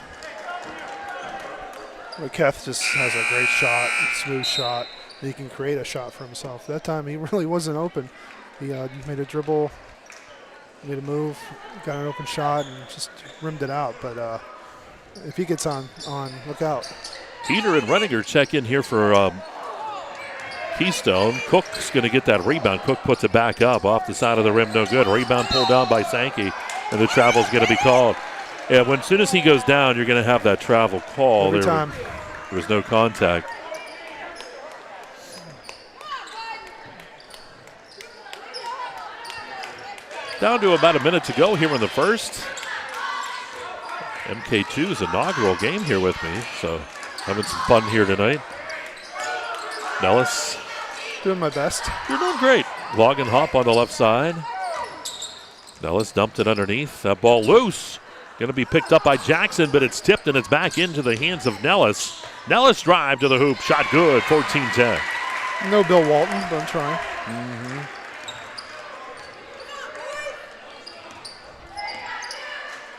Well, Keth just has a great shot, smooth shot. He can create a shot for himself. That time he really wasn't open. He made a dribble, made a move, got an open shot, and just rimmed it out. But if he gets on, look out. Peter and Renninger check in here for Keystone. Cook's going to get that rebound. Cook puts it back up off the side of the rim. No good. Rebound pulled down by Sankey, and the travel's going to be called. Yeah, as soon as he goes down, you're going to have that travel call. Every time. There was no contact. Down to about a minute to go here in the first. MK2's inaugural game here with me, so having some fun here tonight. Nellis. Doing my best. You're doing great. Log and hop on the left side. Nellis dumped it underneath. That ball loose. Going to be picked up by Jackson, but it's tipped and it's back into the hands of Nellis. Nellis drive to the hoop. Shot good. 14-10. No Bill Walton, but I'm trying.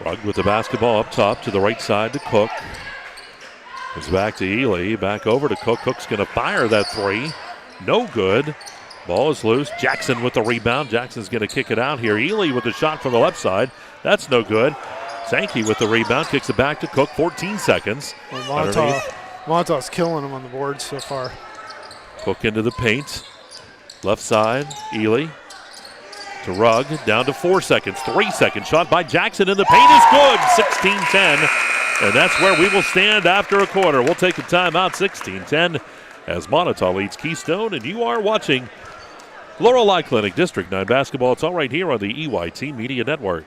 Rugg with the basketball up top to the right side to Cook. It's back to Ely. Back over to Cook. Cook's going to fire that three. No good. Ball is loose. Jackson with the rebound. Jackson's going to kick it out here. Ely with the shot from the left side. That's no good. Sankey with the rebound. Kicks it back to Cook. 14 seconds. Well, Monitau's killing him on the board so far. Cook into the paint. Left side. Ely to Rugg. Down to 4 seconds. 3 seconds. Shot by Jackson in the paint is good. 16-10. And that's where we will stand after a quarter. We'll take a timeout. 16-10 as Moniteau leads Keystone. And you are watching Laurel Eye Clinic District 9 basketball. It's all right here on the EYT Media Network.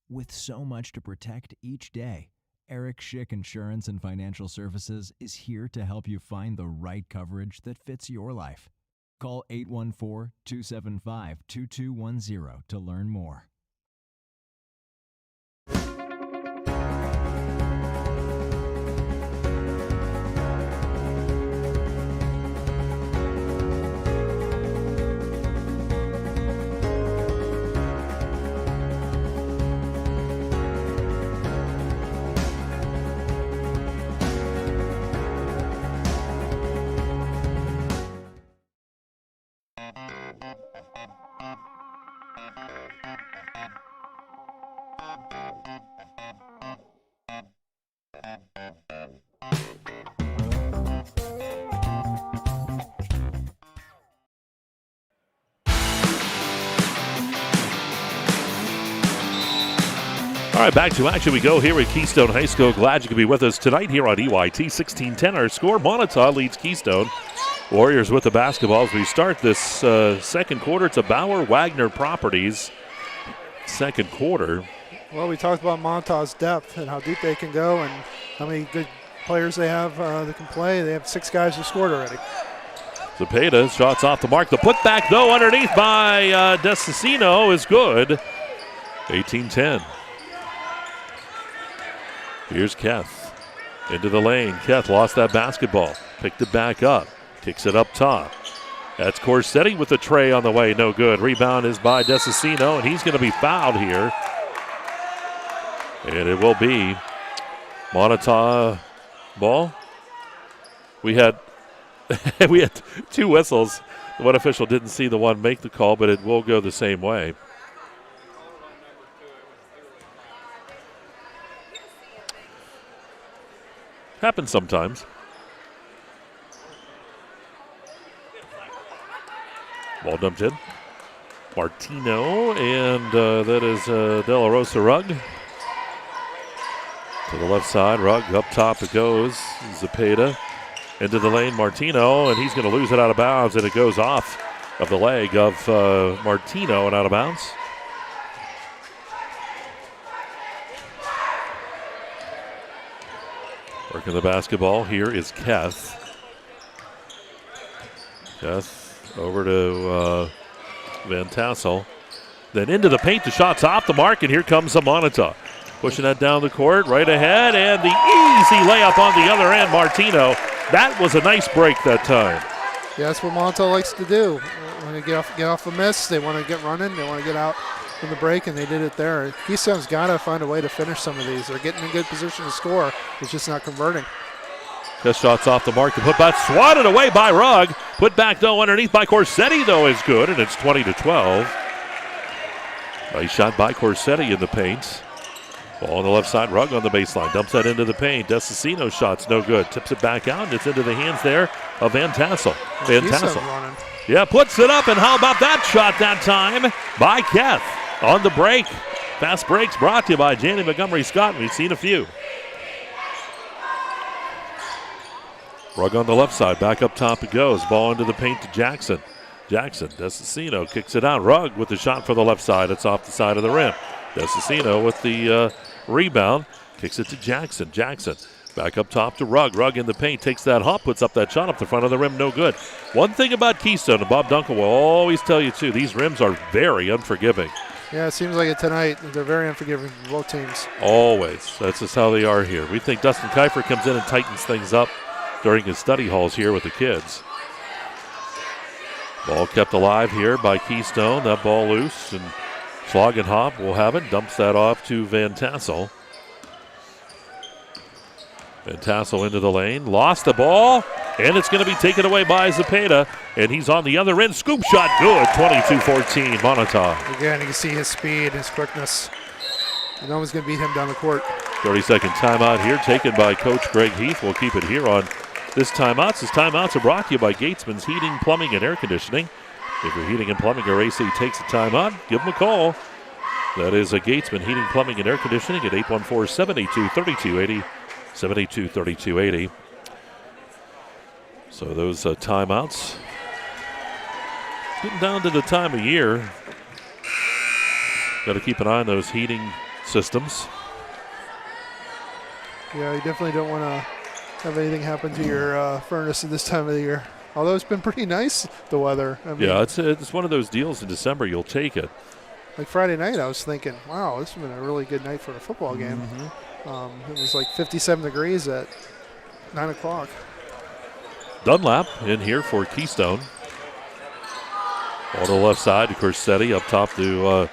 With so much to protect each day, Eric Schick Insurance and Financial Services is here to help you find the right coverage that fits your life. Call 814-275-2210 to learn more. All right, back to action we go here at Keystone High School. Glad you could be with us tonight here on EYT. 16-10 our score. Moniteau leads Keystone. Warriors with the basketball as we start this second quarter. It's a Bauer Wagner Properties second quarter. Well, we talked about Monitau's depth and how deep they can go and how many good players they have that can play. They have 6 guys who scored already. Zepeda, shots off the mark. The putback, though, underneath by Desicino is good. 18-10. Here's Keth into the lane. Keth lost that basketball. Picked it back up. Kicks it up top. That's Corsetti with the tray on the way. No good. Rebound is by Desicino, and he's going to be fouled here. And it will be Moniteau ball. We had 2 whistles. The one official didn't see the one make the call, but it will go the same way. Happens sometimes. Ball dumped in. Martino, and that is De La Rosa Rugg. To the left side, Rugg up top it goes. Zepeda into the lane, Martino, and he's going to lose it out of bounds, and it goes off of the leg of Martino and out of bounds. Working the basketball here is Keth. Keth over to Van Tassel. Then into the paint, the shot's off the mark, and here comes Moniteau. Pushing that down the court, right ahead, and the easy layup on the other end, Martino. That was a nice break that time. Yeah, that's what Moniteau likes to do. When they get off a miss, they want to get running, they want to get out in the break, and they did it there. Keystone's got to find a way to finish some of these. They're getting in good position to score. It's just not converting. Best shots off the mark to put back. Swatted away by Rugg. Put back, though, underneath by Corsetti, though, is good, and it's 20-12. Nice shot by Corsetti in the paint. Ball on the left side, Rugg on the baseline. Dumps that into the paint. Desicino's shot's no good. Tips it back out, and it's into the hands there of Van Tassel. Van Tassel. Yeah, puts it up, and how about that shot that time by Keth on the break. Fast breaks brought to you by Janie Montgomery Scott. We've seen a few. Rugg on the left side, back up top it goes. Ball into the paint to Jackson. Desicino kicks it out. Rugg with the shot for the left side. It's off the side of the rim. Desicino with the rebound. Kicks it to Jackson. Jackson back up top to Rugg. Rugg in the paint. Takes that hop. Puts up that shot up the front of the rim. No good. One thing about Keystone, and Bob Duncan will always tell you too, these rims are very unforgiving. Yeah, it seems like it tonight. They're very unforgiving for both teams. Always. That's just how they are here. We think Dustin Kiefer comes in and tightens things up during his study halls here with the kids. Ball kept alive here by Keystone. That ball loose, and Schlagenhop will have it. Dumps that off to Van Tassel. Van Tassel into the lane. Lost the ball, and it's going to be taken away by Zepeda. And he's on the other end. Scoop shot good. 22-14, Moniteau. Again, you can see his speed, his quickness. No one's going to beat him down the court. 30-second timeout here taken by Coach Greg Heath. We'll keep it here on this timeouts. His timeouts are brought to you by Gatesman's Heating, Plumbing, and Air Conditioning. If your heating and plumbing or AC takes a timeout, give them a call. That is a Gatesman Heating, Plumbing, and Air Conditioning at 814-782-3280. 782-3280. So those timeouts. Getting down to the time of year. Got to keep an eye on those heating systems. Yeah, you definitely don't want to have anything happen to your furnace at this time of the year. Although it's been pretty nice, the weather. I mean, yeah, it's one of those deals in December, you'll take it. Like Friday night, I was thinking, wow, this has been a really good night for a football game. Mm-hmm. It was like 57 degrees at 9 o'clock. Dunlap in here for Keystone. Ball to the left side to Corsetti, up top to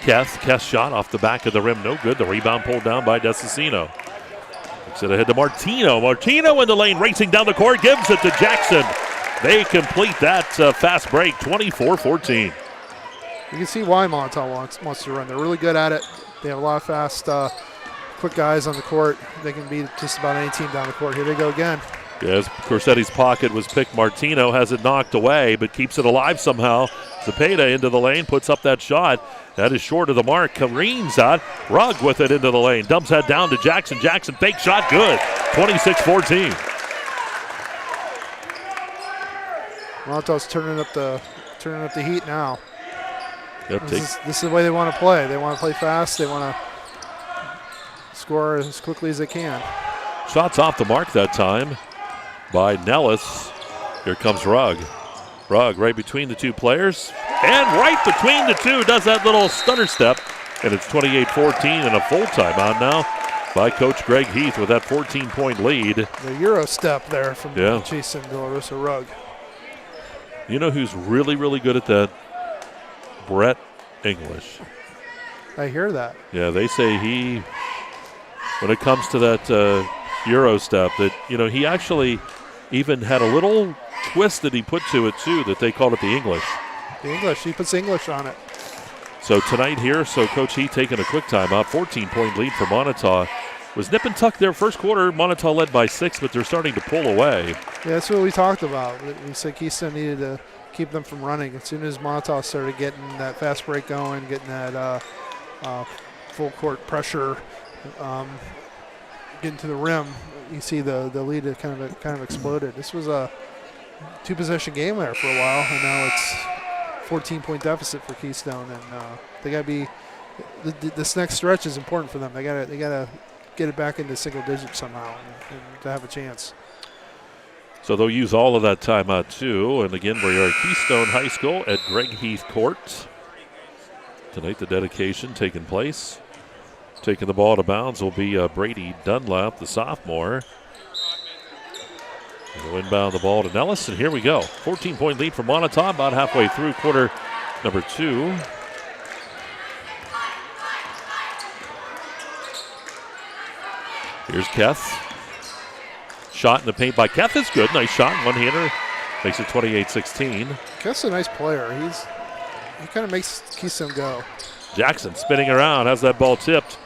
Keth. Keth's shot off the back of the rim, no good. The rebound pulled down by Desicino. Kicks it ahead to Martino. Martino in the lane, racing down the court, gives it to Jackson. They complete that fast break, 24-14. You can see why Moniteau wants to run. They're really good at it. They have a lot of fast, quick guys on the court. They can beat just about any team down the court. Here they go again. Yes, Corsetti's pocket was picked. Martino has it knocked away, but keeps it alive somehow. Zepeda into the lane, puts up that shot. That is short of the mark. Kareem's out. Rugg with it into the lane. Dumps that down to Jackson. Jackson, fake shot, good. 26-14. Moniteau's turning up the heat now. Yep, this is the way they want to play. They want to play fast. They want to score as quickly as they can. Shots off the mark that time by Nellis. Here comes Rugg. Rugg right between the two players. And right between the two does that little stutter step. And it's 28-14 and a full timeout now by Coach Greg Heath with that 14-point lead. The Euro step there from Jason Delarosa Rugg. You know who's really, really good at that? Brett English. I hear that. Yeah, they say when it comes to that Euro step, that, he actually even had a little twist that he put to it, too, that they called it the English. The English. He puts English on it. So tonight here, Coach Heath taking a quick timeout. 14-point lead for Moniteau. Was nip and tuck there first quarter. Moniteau led by 6, but they're starting to pull away. Yeah, that's what we talked about. We said Keystone needed to keep them from running. As soon as Moniteau started getting that fast break going, getting that full court pressure, getting to the rim, you see the lead kind of exploded. This was a 2-possession game there for a while, and now it's 14-point deficit for Keystone, and they got to be. This next stretch is important for them. They got to get it back into single digits somehow and to have a chance. So they'll use all of that timeout too. And again, we are at Keystone High School at Greg Heath Court. Tonight the dedication taking place. Taking the ball to bounds will be Brady Dunlap, the sophomore. He'll inbound the ball to Nellis, and here we go. 14-point lead for Moniteau, about halfway through quarter number 2. Here's Keth. shot in the paint by Keith is good. Nice shot, one-hander. Makes it 28-16. Keith's a nice player. He kind of makes Keystone go. Jackson spinning around, has that ball tipped.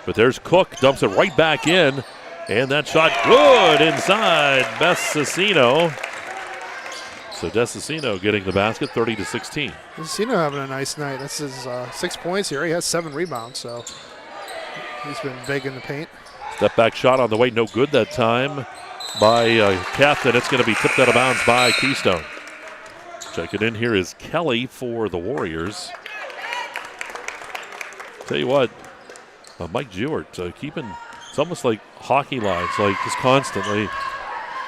But there's Cook, dumps it right back in. And that shot good inside Desicino. So Desicino getting the basket, 30-16. Desicino having a nice night. That's his 6 points here. He has 7 rebounds, so he's been big in the paint. Step back shot on the way, no good that time by Keith, and it's going to be tipped out of bounds by Keystone. Checking in here is Kelly for the Warriors. Tell you what, Mike Jewett keeping, it's almost like hockey lines, like just constantly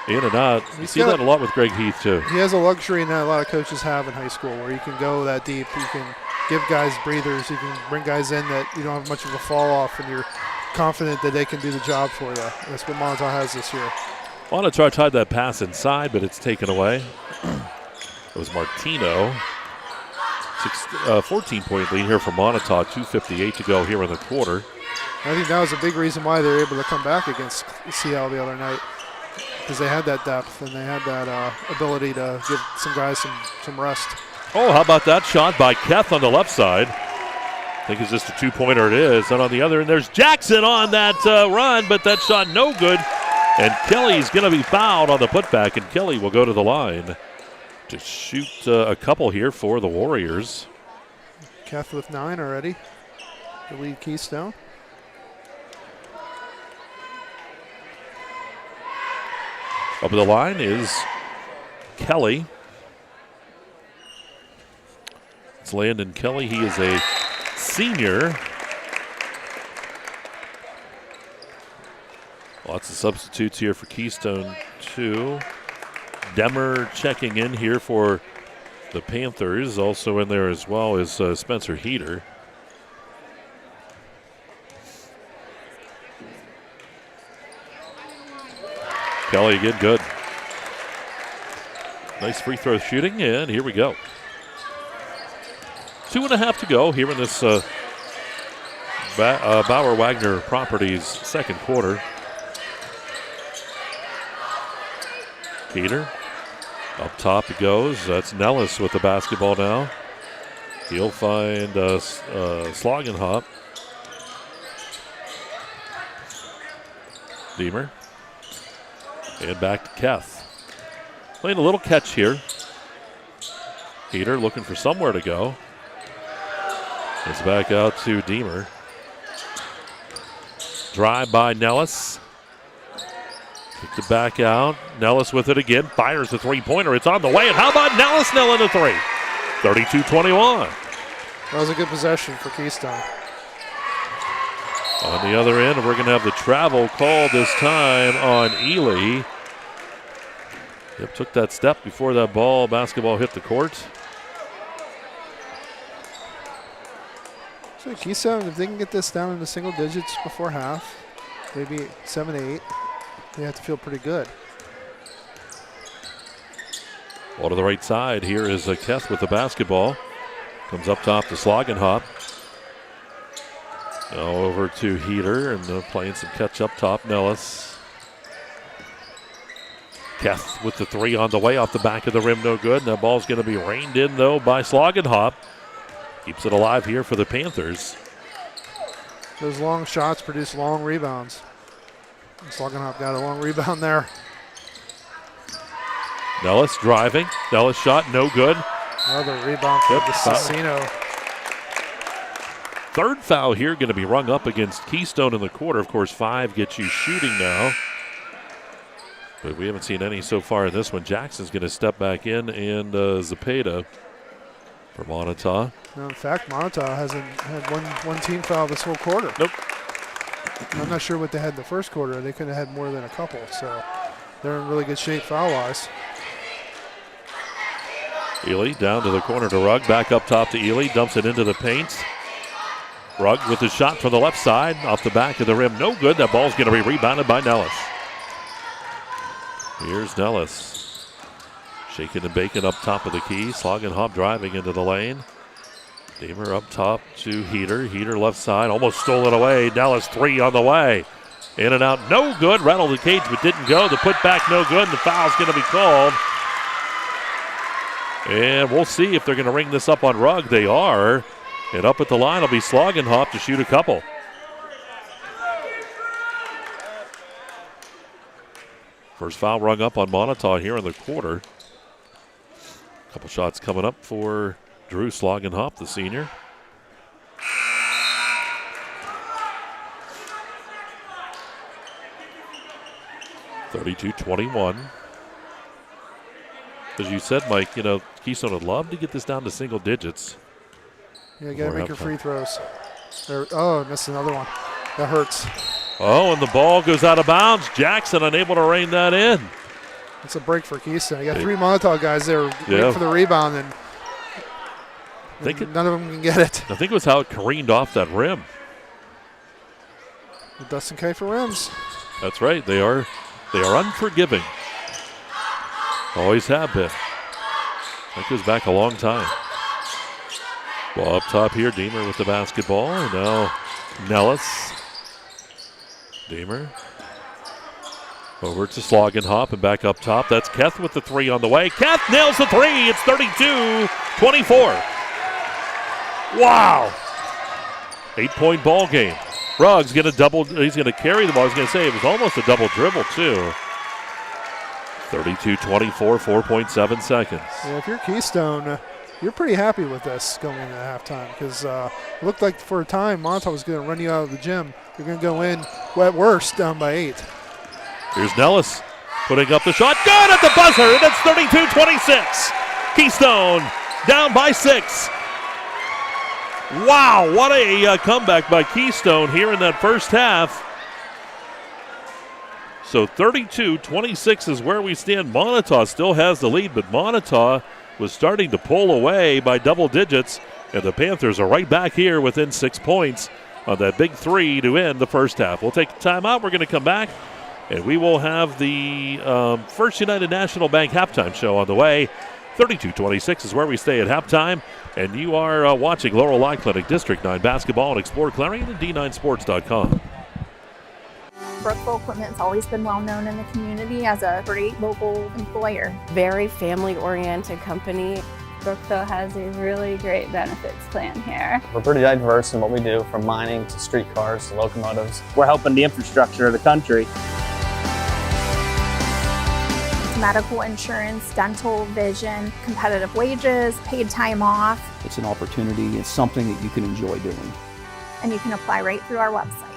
in and out. You see that a lot with Greg Heath, too. He has a luxury that a lot of coaches have in high school where you can go that deep. You can give guys breathers. You can bring guys in that you don't have much of a fall off, and you're confident that they can do the job for you. That's what Moniteau has this year. Moniteau tried that pass inside, but it's taken away. It was Martino. 14-point lead here for Moniteau. 2:58 to go here in the quarter. I think that was a big reason why they were able to come back against Seattle the other night, because they had that depth and they had that ability to give some guys some rest. Oh, how about that shot by Keith on the left side? I think it's just a two-pointer. It is. And on the other end, there's Jackson on that run, but that shot no good. And Kelly's going to be fouled on the putback, and Kelly will go to the line to shoot a couple here for the Warriors. Keith with 9 already to lead Keystone. Up the line is Kelly. It's Landon Kelly. He is a senior. Lots of substitutes here for Keystone, too. Demmer checking in here for the Panthers. Also in there as well is Spencer Heater. Kelly again, good. Nice free throw shooting, and here we go. 2.5 to go here in this Bauer Wagner Properties second quarter. Heater, up top it goes. That's Nellis with the basketball now. He'll find Slogenhop. Deemer. And back to Keith. Playing a little catch here. Heater looking for somewhere to go. It's back out to Deemer. Drive by Nellis. Kicked it back out. Nellis with it again. Fires the three-pointer. It's on the way. And how about Nellis nailing the three? 32-21. That was a good possession for Keystone. On the other end, we're going to have the travel called this time on Ely. Yep, took that step before that basketball hit the court. So Keystone, if they can get this down into single digits before half, maybe 7-8, they have to feel pretty good. Ball to the right side. Here is Keith with the basketball. Comes up top to Slogenhop. Now over to Heater and playing some catch up top. Nellis. Keith with the three on the way off the back of the rim, no good. And that ball's going to be reined in, though, by Slogenhop. Keeps it alive here for the Panthers. Those long shots produce long rebounds. And Slogenhop got a long rebound there. Nellis driving. Nellis shot, no good. Another rebound for Desicino. Third foul here going to be rung up against Keystone in the quarter. Of course, 5 gets you shooting now. But we haven't seen any so far in this one. Jackson's going to step back in, and Zepeda for Moniteau. No, in fact, Moniteau hasn't had one team foul this whole quarter. Nope. I'm not sure what they had in the first quarter. They could have had more than a couple, so they're in really good shape foul-wise. Ely down to the corner to Rugg. Back up top to Ely. Dumps it into the paint. Rugg with the shot from the left side. Off the back of the rim. No good. That ball's going to be rebounded by Nellis. Here's Nellis. Shaking and baking up top of the key. Slogenhop driving into the lane. Deemer up top to Heater. Heater left side. Almost stole it away. Nellis three on the way. In and out, no good. Rattled the cage, but didn't go. The putback, no good, and the foul's going to be called. And we'll see if they're going to ring this up on Rugg. They are. And up at the line will be Slogenhoff to shoot a couple. First foul rung up on Moniteau here in the quarter. Couple shots coming up for Drew Slogenhoff, the senior. (32-21). As you said, Mike, Keystone would love to get this down to single digits. Yeah, you got to make your free throws. Oh, missed another one. That hurts. Oh, and the ball goes out of bounds. Jackson unable to rein that in. It's a break for Keystone. You got three Moniteau guys there waiting for the rebound, and none of them can get it. I think it was how it careened off that rim. Dustin K for rims. That's right. They are unforgiving. Always have been. That goes back a long time. Ball up top here. Deemer with the basketball. And now Nellis. Deemer. Over to Slogenhoff and back up top. That's Keth with the three on the way. Keth nails the three. It's 32-24. Wow. 8-point ball game. Rugg's going to double. He's going to carry the ball. I was going to say it was almost a double dribble too. 32-24, 4.7 seconds. Yeah, if you're Keystone, you're pretty happy with this going into halftime because it looked like for a time Moniteau was going to run you out of the gym. You're going to go in at worst down by 8. Here's Nellis putting up the shot. Good at the buzzer, and it's 32-26. Keystone down by 6. Wow, what a comeback by Keystone here in that first half. So 32-26 is where we stand. Moniteau still has the lead, but Moniteau was starting to pull away by double digits, and the Panthers are right back here within 6 points on that big three to end the first half. We'll take a timeout. We're going to come back, and we will have the First United National Bank halftime show on the way. 32-26 is where we stay at halftime, and you are watching Laurel Eye Clinic District 9 basketball and Explore Clarion and D9sports.com. Brookville Equipment's always been well known in the community as a great local employer. Very family-oriented company. Brookville has a really great benefits plan here. We're pretty diverse in what we do, from mining to streetcars to locomotives. We're helping the infrastructure of the country. Medical insurance, dental, vision, competitive wages, paid time off. It's an opportunity. It's something that you can enjoy doing. And you can apply right through our website.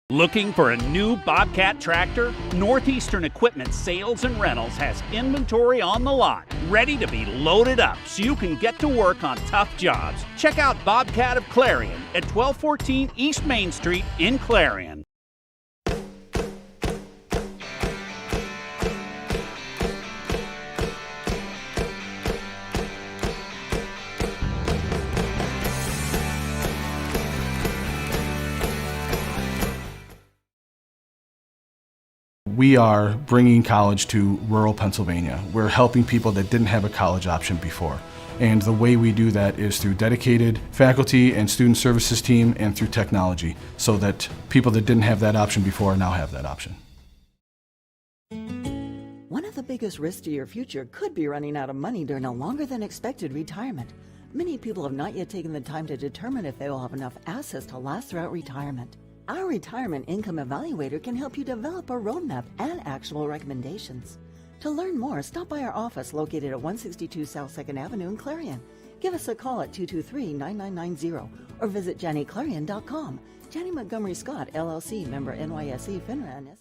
Looking for a new Bobcat tractor? Northeastern Equipment Sales and Rentals has inventory on the lot, ready to be loaded up so you can get to work on tough jobs. Check out Bobcat of Clarion at 1214 East Main Street in Clarion. We are bringing college to rural Pennsylvania. We're helping people that didn't have a college option before. And the way we do that is through dedicated faculty and student services team and through technology, so that people that didn't have that option before now have that option. One of the biggest risks to your future could be running out of money during a longer than expected retirement. Many people have not yet taken the time to determine if they will have enough assets to last throughout retirement. Our Retirement Income Evaluator can help you develop a roadmap and actionable recommendations. To learn more, stop by our office located at 162 South 2nd Avenue in Clarion. Give us a call at 223-9990 or visit JannyClarion.com. Janney Montgomery Scott, LLC, member NYSE, FINRA, and SIP.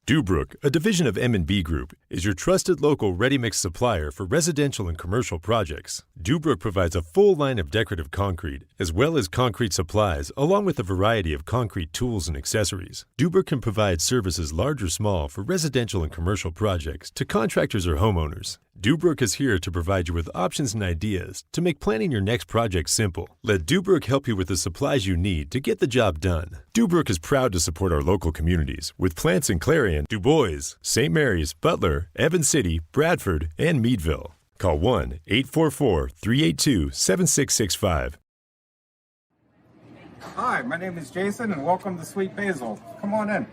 Dubrook, a division of M&B Group, is your trusted local ready-mix supplier for residential and commercial projects. Dubrook provides a full line of decorative concrete, as well as concrete supplies, along with a variety of concrete tools and accessories. Dubrook can provide services large or small for residential and commercial projects to contractors or homeowners. Dubrook is here to provide you with options and ideas to make planning your next project simple. Let Dubrook help you with the supplies you need to get the job done. Dubrook is proud to support our local communities with plants in Clarion, Du Bois, St. Mary's, Butler, Evans City, Bradford, and Meadville. Call 1-844-382-7665. Hi, my name is Jason, and welcome to Sweet Basil. Come on in.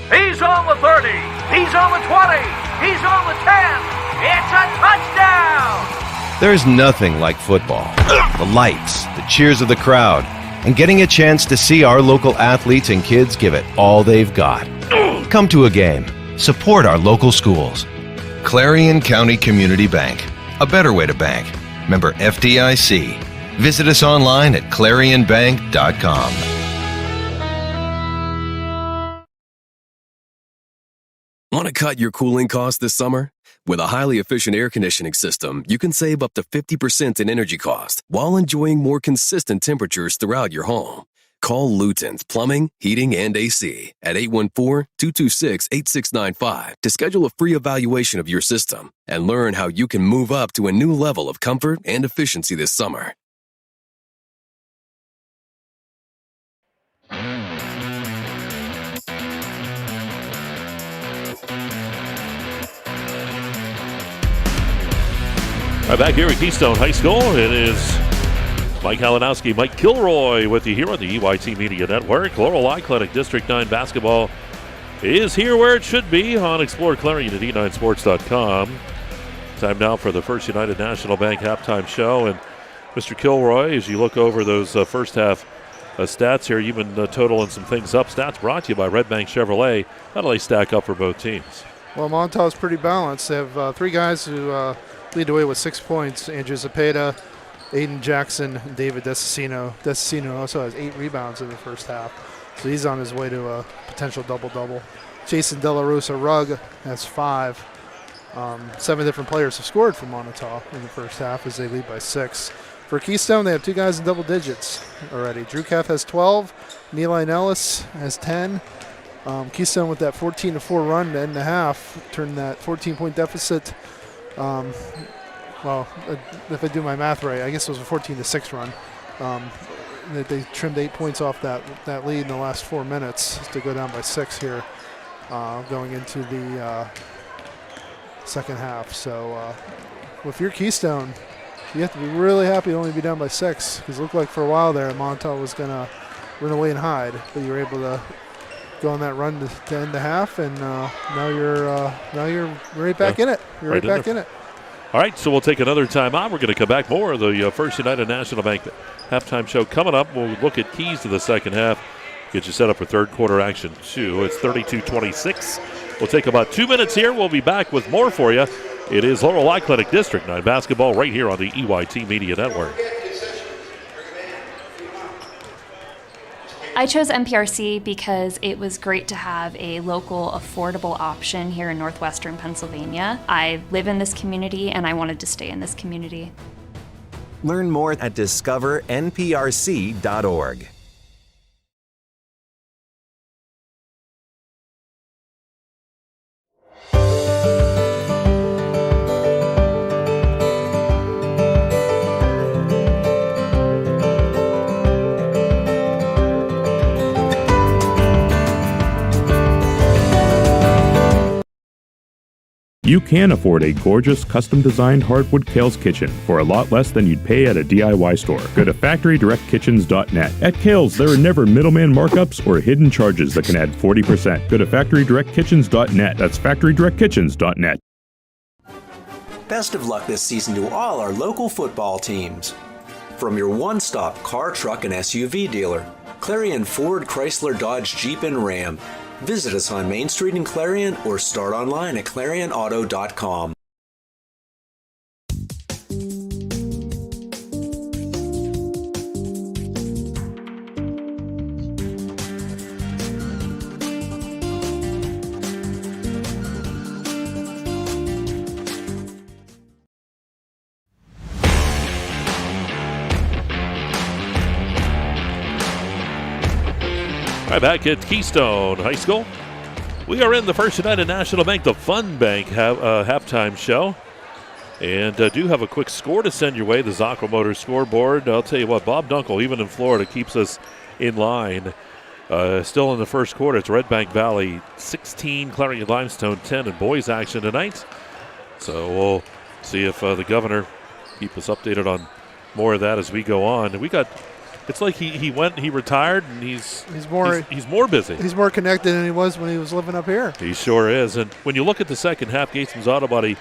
He's on the 30. He's on the 20. He's on the 10. It's a touchdown. There's nothing like football. The lights, the cheers of the crowd, and getting a chance to see our local athletes and kids give it all they've got. Come to a game. Support our local schools. Clarion County Community Bank. A better way to bank. Member FDIC. Visit us online at ClarionBank.com. Want to cut your cooling costs this summer? With a highly efficient air conditioning system, you can save up to 50% in energy cost while enjoying more consistent temperatures throughout your home. Call Luton's Plumbing, Heating, and AC at 814-226-8695 to schedule a free evaluation of your system and learn how you can move up to a new level of comfort and efficiency this summer. All right, back here at Keystone High School, it is Mike Kalinowski, Mike Kilroy with you here on the EYT Media Network. Laurel Eye Clinic District 9 basketball is here where it should be on exploreClarion at e9sports.com. Time now for the First United National Bank halftime show. And Mr. Kilroy, as you look over those first half stats here, you've been totaling some things up. Stats brought to you by Red Bank Chevrolet. How do they stack up for both teams? Well, Moniteau is pretty balanced. They have three guys who lead away with 6 points. Andrew Zepeda, Aiden Jackson, and David Desicino. Desicino also has 8 rebounds in the first half, so he's on his way to a potential double-double. Jason De La Rosa Rugg has 5. 7 different players have scored for Moniteau in the first half as they lead by 6. For Keystone, they have 2 guys in double digits already. Drew Kath has 12. Neeline Ellis has 10. Keystone with that 14-4 run to end the half turned that 14-point deficit. Well, if I do my math right, I guess it was a 14-6 run. They trimmed 8 points off that lead in the last 4 minutes to go down by 6 here, going into the second half. So if you're Keystone, you have to be really happy to only be down by 6, because it looked like for a while there Moniteau was going to run away and hide, but you were able to go on that run to end the half, and now you're right back in it. You're right back in it. All right, so we'll take another timeout. We're going to come back more of the First United National Bank halftime show coming up. We'll look at keys to the second half, get you set up for third quarter action too. It's 32-26. We'll take about 2 minutes here. We'll be back with more for you. It is Laurel Eye Clinic District 9 basketball right here on the EYT Media Network. I chose MPRC because it was great to have a local, affordable option here in northwestern Pennsylvania. I live in this community and I wanted to stay in this community. Learn more at discovernprc.org. You can afford a gorgeous, custom-designed hardwood Kales kitchen for a lot less than you'd pay at a DIY store. Go to FactoryDirectKitchens.net. At Kales, there are never middleman markups or hidden charges that can add 40%. Go to FactoryDirectKitchens.net. That's FactoryDirectKitchens.net. Best of luck this season to all our local football teams. From your one-stop car, truck, and SUV dealer, Clarion Ford, Chrysler, Dodge, Jeep, and Ram. Visit us on Main Street in Clarion or start online at ClarionAuto.com. Right back at Keystone High School. We are in the First United National Bank, the Fun Bank halftime show. And do have a quick score to send your way, the Zocco Motors scoreboard. I'll tell you what, Bob Dunkel, even in Florida, keeps us in line. Still in the first quarter, it's Red Bank Valley 16, Clarion Limestone 10 in boys action tonight. So we'll see if the governor keep us updated on more of that as we go on. And we got... It's like he retired, and he's more busy. He's more connected than he was when he was living up here. He sure is. And when you look at the second half, Gateson's Auto Body,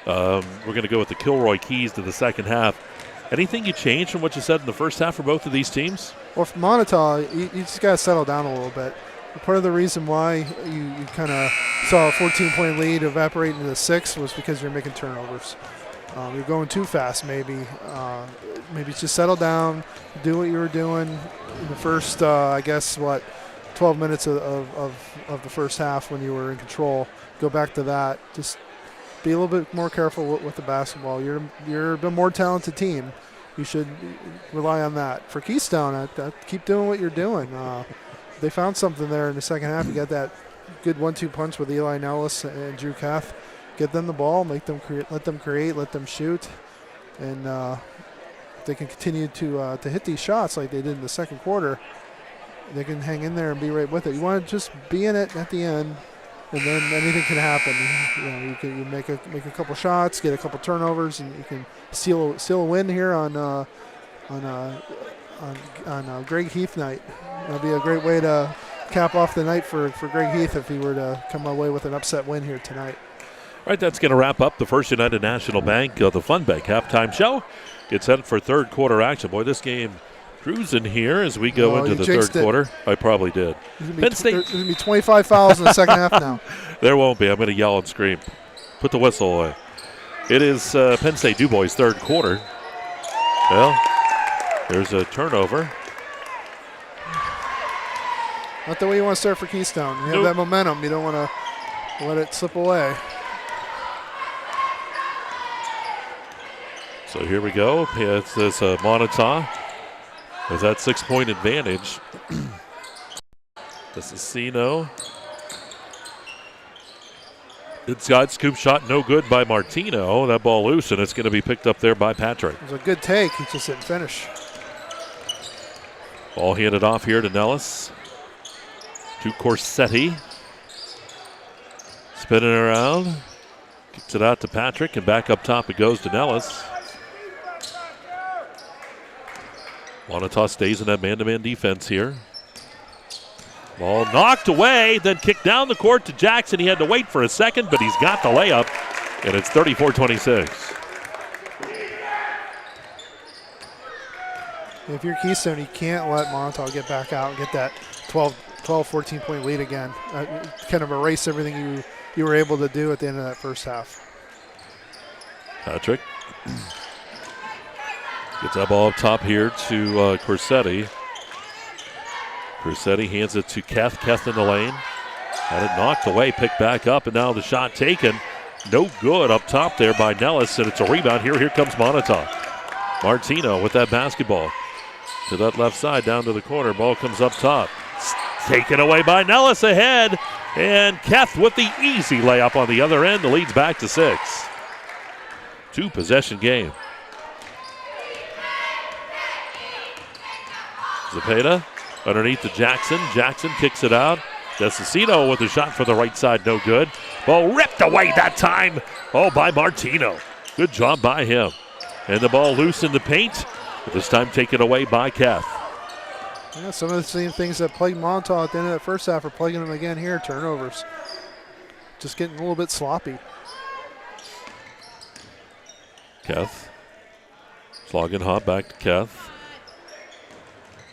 we're going to go with the Kilroy keys to the second half. Anything you change from what you said in the first half for both of these teams? Well, for Moniteau, you just got to settle down a little bit. Part of the reason why you kind of saw a 14-point lead evaporate into 6 was because you're making turnovers. You're going too fast, maybe. Maybe just settle down, do what you were doing in the first, 12 minutes of the first half when you were in control. Go back to that. Just be a little bit more careful with the basketball. You're a more talented team. You should rely on that. For Keystone, keep doing what you're doing. They found something there in the second half. You got that good 1-2 punch with Eli Nellis and Drew Kath. Get them the ball, let them create, let them shoot, and they can continue to hit these shots like they did in the second quarter. They can hang in there and be right with it. You want to just be in it at the end, and then anything can happen. You make a couple shots, get a couple turnovers, and you can steal a win here on Greg Heath night. That'll be a great way to cap off the night for Greg Heath if he were to come away with an upset win here tonight. All right, that's going to wrap up the First United National Bank, the Fun Bank halftime show. Get set for third quarter action. Boy, this game cruising here as we go into the third quarter. I probably did. Penn State. There's going to be 25 fouls in the second half now. There won't be. I'm going to yell and scream. Put the whistle away. It is Penn State Du Bois' third quarter. Well, there's a turnover. Not the way you want to start for Keystone. You have that momentum. You don't want to let it slip away. So here we go. Yeah, it's this Moniteau with that 6-point advantage. This is Sino. It's got scoop shot, no good by Martino. That ball loose, and it's going to be picked up there by Patrick. It was a good take. He just didn't finish. Ball handed off here to Nellis. To Corsetti. Spinning around. Kicks it out to Patrick, and back up top it goes to Nellis. Moniteau stays in that man-to-man defense here. Ball knocked away, then kicked down the court to Jackson. He had to wait for a second, but he's got the layup, and it's 34-26. If you're Keystone, you can't let Moniteau get back out and get that 12, 14-point lead again. Kind of erase everything you were able to do at the end of that first half. Patrick gets that ball up top here to Corsetti. Corsetti hands it to Keth. Keth in the lane. Had it knocked away, picked back up, and now the shot taken. No good up top there by Nellis, and it's a rebound. Here comes Moniteau. Martino with that basketball. To that left side, down to the corner. Ball comes up top. Taken away by Nellis ahead. And Keth with the easy layup on the other end. The lead's back to 6. 2-possession game. Zepeda underneath to Jackson. Jackson kicks it out. Desicino with a shot for the right side, no good. Ball ripped away that time. By Martino. Good job by him. And the ball loose in the paint. But this time taken away by Keth. Yeah, some of the same things that plagued Moniteau at the end of that first half are plaguing them again here. Turnovers. Just getting a little bit sloppy. Keth. Slog and hop back to Keth.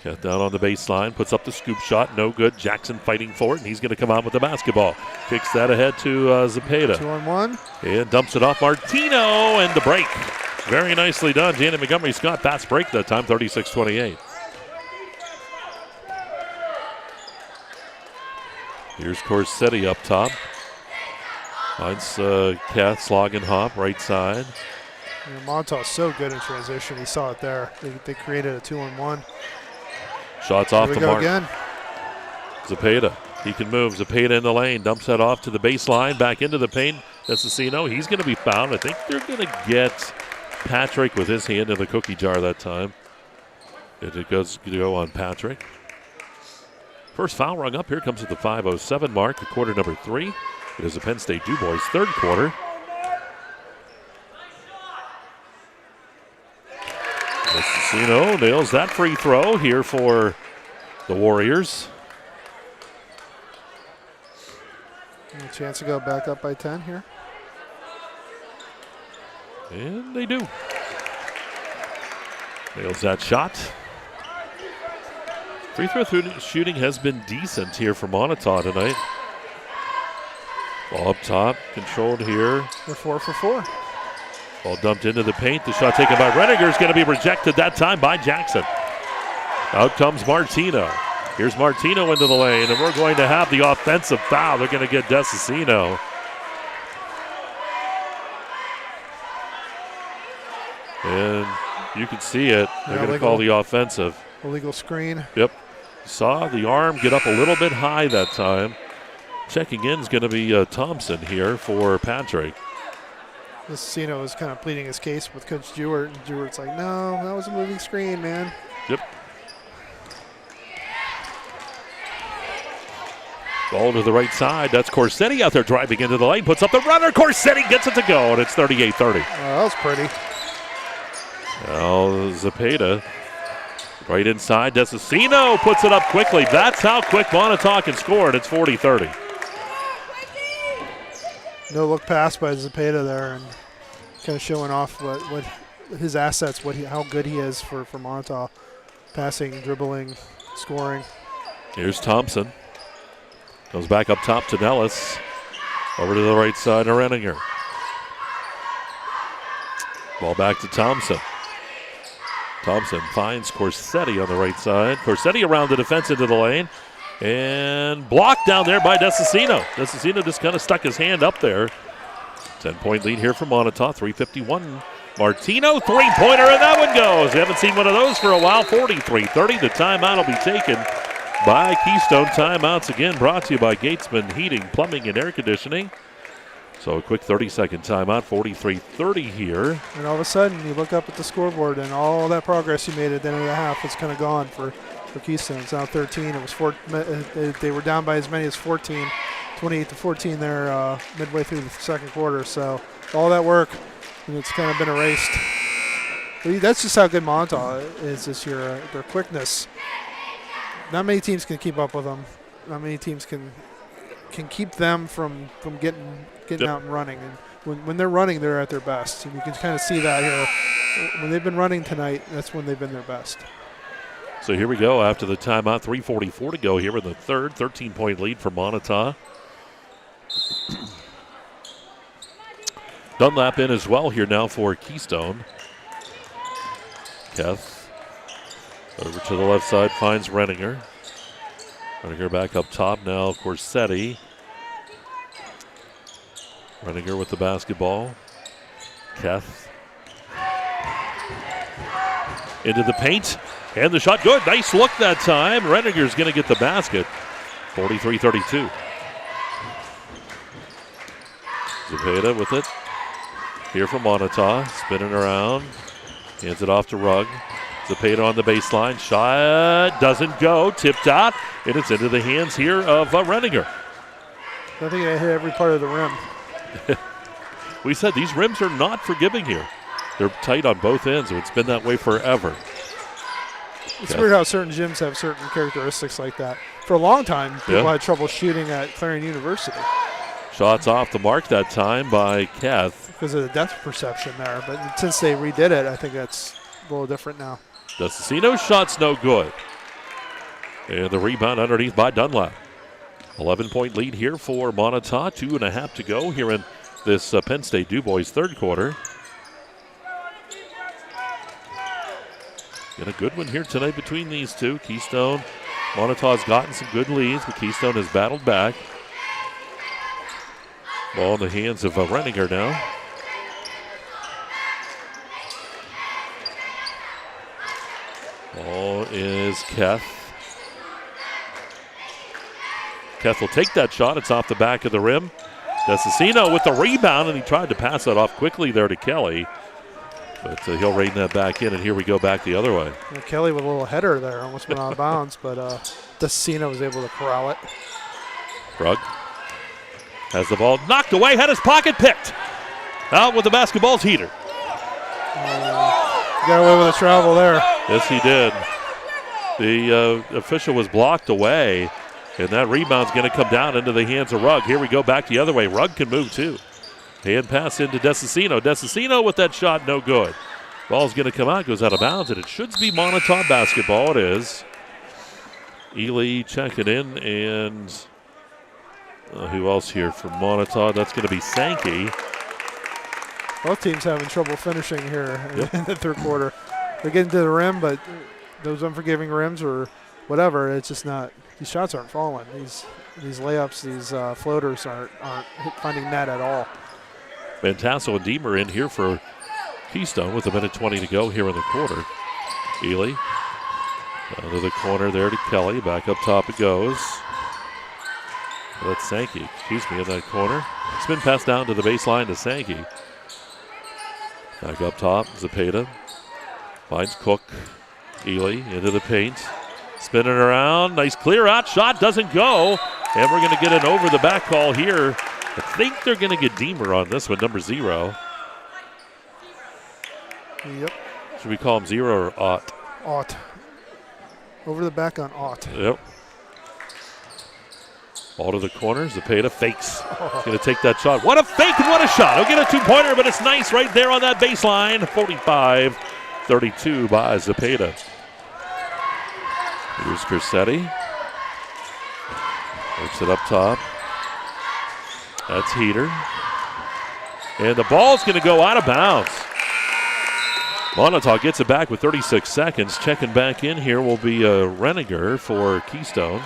Got down on the baseline, puts up the scoop shot, no good. Jackson fighting for it, and he's going to come out with the basketball. Kicks that ahead to Zepeda. 2-on-1. And dumps it off Martino, and the break. Very nicely done. Janet Montgomery-Scott, fast break that time, 36-28. Here's Corsetti up top. Finds Kath slog and hop, right side. Moniteau so good in transition. He saw it there. They created a 2-on-1. Shots off the mark. Again. Zepeda, he can move. Zepeda in the lane, dumps that off to the baseline, back into the paint. Desicino, he's going to be fouled. I think they're going to get Patrick with his hand in the cookie jar that time. It goes to go on Patrick. First foul rung up. Here comes at the 5:07 mark, quarter number 3. It is the Penn State DuBois third quarter. Desicino nails that free throw here for the Warriors. A chance to go back up by 10 here. And they do. Nails that shot. Free throw shooting has been decent here for Moniteau tonight. Ball up top, controlled here. They're 4 for 4. Ball dumped into the paint. The shot taken by Redinger is going to be rejected that time by Jackson. Out comes Martino. Here's Martino into the lane, and we're going to have the offensive foul. They're going to get Desicino. And you can see it. They're going to call the offensive. Illegal screen. Yep. Saw the arm get up a little bit high that time. Checking in is going to be Thompson here for Patrick. Desicino was kind of pleading his case with Coach Jewett, and Jewett's like, no, that was a moving screen, man. Yep. Ball to the right side. That's Corsetti out there driving into the lane. Puts up the runner. Corsetti gets it to go, and it's 38-30. That was pretty. Now Zepeda right inside. Desicino puts it up quickly. That's how quick Moniteau can score, and it's 40-30. No look pass by Zepeda there, and kind of showing off what his assets, how good he is for Moniteau. Passing, dribbling, scoring. Here's Thompson. Goes back up top to Nellis. Over to the right side to Renninger. Ball back to Thompson. Thompson finds Corsetti on the right side. Corsetti around the defense into the lane. And blocked down there by Desicino. Desicino just kind of stuck his hand up there. 10-point lead here for Moniteau. 3:51. Martino, three-pointer, and that one goes. We haven't seen one of those for a while. 43-30. The timeout will be taken by Keystone. Timeouts again brought to you by Gatesman Heating, Plumbing, and Air Conditioning. So a quick 30-second timeout. 43-30 here. And all of a sudden, you look up at the scoreboard, and all that progress you made at the end of the half is kind of gone for Keystone. It's now 13. It was 4. They were down by as many as 14, 28-14 there midway through the second quarter. So all that work, and it's kind of been erased. But that's just how good Moniteau is this year. Their quickness. Not many teams can keep up with them. Not many teams can keep them from getting out and running. And when they're running, they're at their best. And you can kind of see that here. When they've been running tonight, that's when they've been their best. So here we go after the timeout. 3:44 to go here in the third. 13-point lead for Moniteau. Dunlap in as well here now for Keystone. Keth over to the left side, finds Renninger. Renninger back up top now, Corsetti. Renninger with the basketball. Keth into the paint. And the shot good. Nice look that time. Renninger's going to get the basket. 43-32. Zepeda with it. Here from Moniteau. Spinning around. Hands it off to Rugg. Zepeda on the baseline. Shot doesn't go. Tipped out. And it's into the hands here of Renninger. I think they hit every part of the rim. We said these rims are not forgiving here. They're tight on both ends. It's been that way forever. It's weird how certain gyms have certain characteristics like that. For a long time, people had trouble shooting at Clarion University. Shots off the mark that time by Keth. Because of the depth perception there. But since they redid it, I think that's a little different now. Desicino's shot's no good. And the rebound underneath by Dunlap. 11-point lead here for Moniteau. 2.5 to go here in this Penn State Du Bois third quarter. Get a good one here tonight between these two. Keystone, Moniteau has gotten some good leads, but Keystone has battled back. Ball in the hands of Renninger now. Ball is Keth. Keth will take that shot. It's off the back of the rim. Desicino with the rebound, and he tried to pass that off quickly there to Kelly. But he'll rein that back in, and here we go back the other way. Yeah, Kelly with a little header there, almost went out of bounds, but Desicino was able to corral it. Rugg has the ball knocked away, had his pocket picked. Out with the basketball's heater. Got away with a travel there. Yes, he did. The official was blocked away, and that rebound's going to come down into the hands of Rugg. Here we go back the other way. Rugg can move too. Hand pass into Desicino. Desicino with that shot, no good. Ball's going to come out, goes out of bounds, and it should be Moniteau basketball. It is. Ely checking in, and who else here from Moniteau? That's going to be Sankey. Both teams having trouble finishing here in the third quarter. They're getting to the rim, but those unforgiving rims or whatever, it's just not. These shots aren't falling. These layups, these floaters aren't finding net at all. Van Tassel and Deemer in here for Keystone with 1:20 to go here in the quarter. Ely down to the corner there to Kelly. Back up top it goes. That's Sankey, in that corner. Spin pass down to the baseline to Sankey. Back up top, Zepeda finds Cook. Ely into the paint. Spinning around, nice clear out, shot doesn't go. And we're going to get an over the back call here. I think they're going to get Deemer on this one, number 0. Yep. Should we call him 0 or Ott? Ott. Over the back on Ott. Yep. Ball to the corner. Zepeda fakes. He's going to take that shot. What a fake and what a shot. He'll get a 2-pointer, but it's nice right there on that baseline. 45-32 by Zepeda. Here's Corsetti. Works it up top. That's Heater. And the ball's going to go out of bounds. Moniteau gets it back with 36 seconds. Checking back in here will be Renninger for Keystone.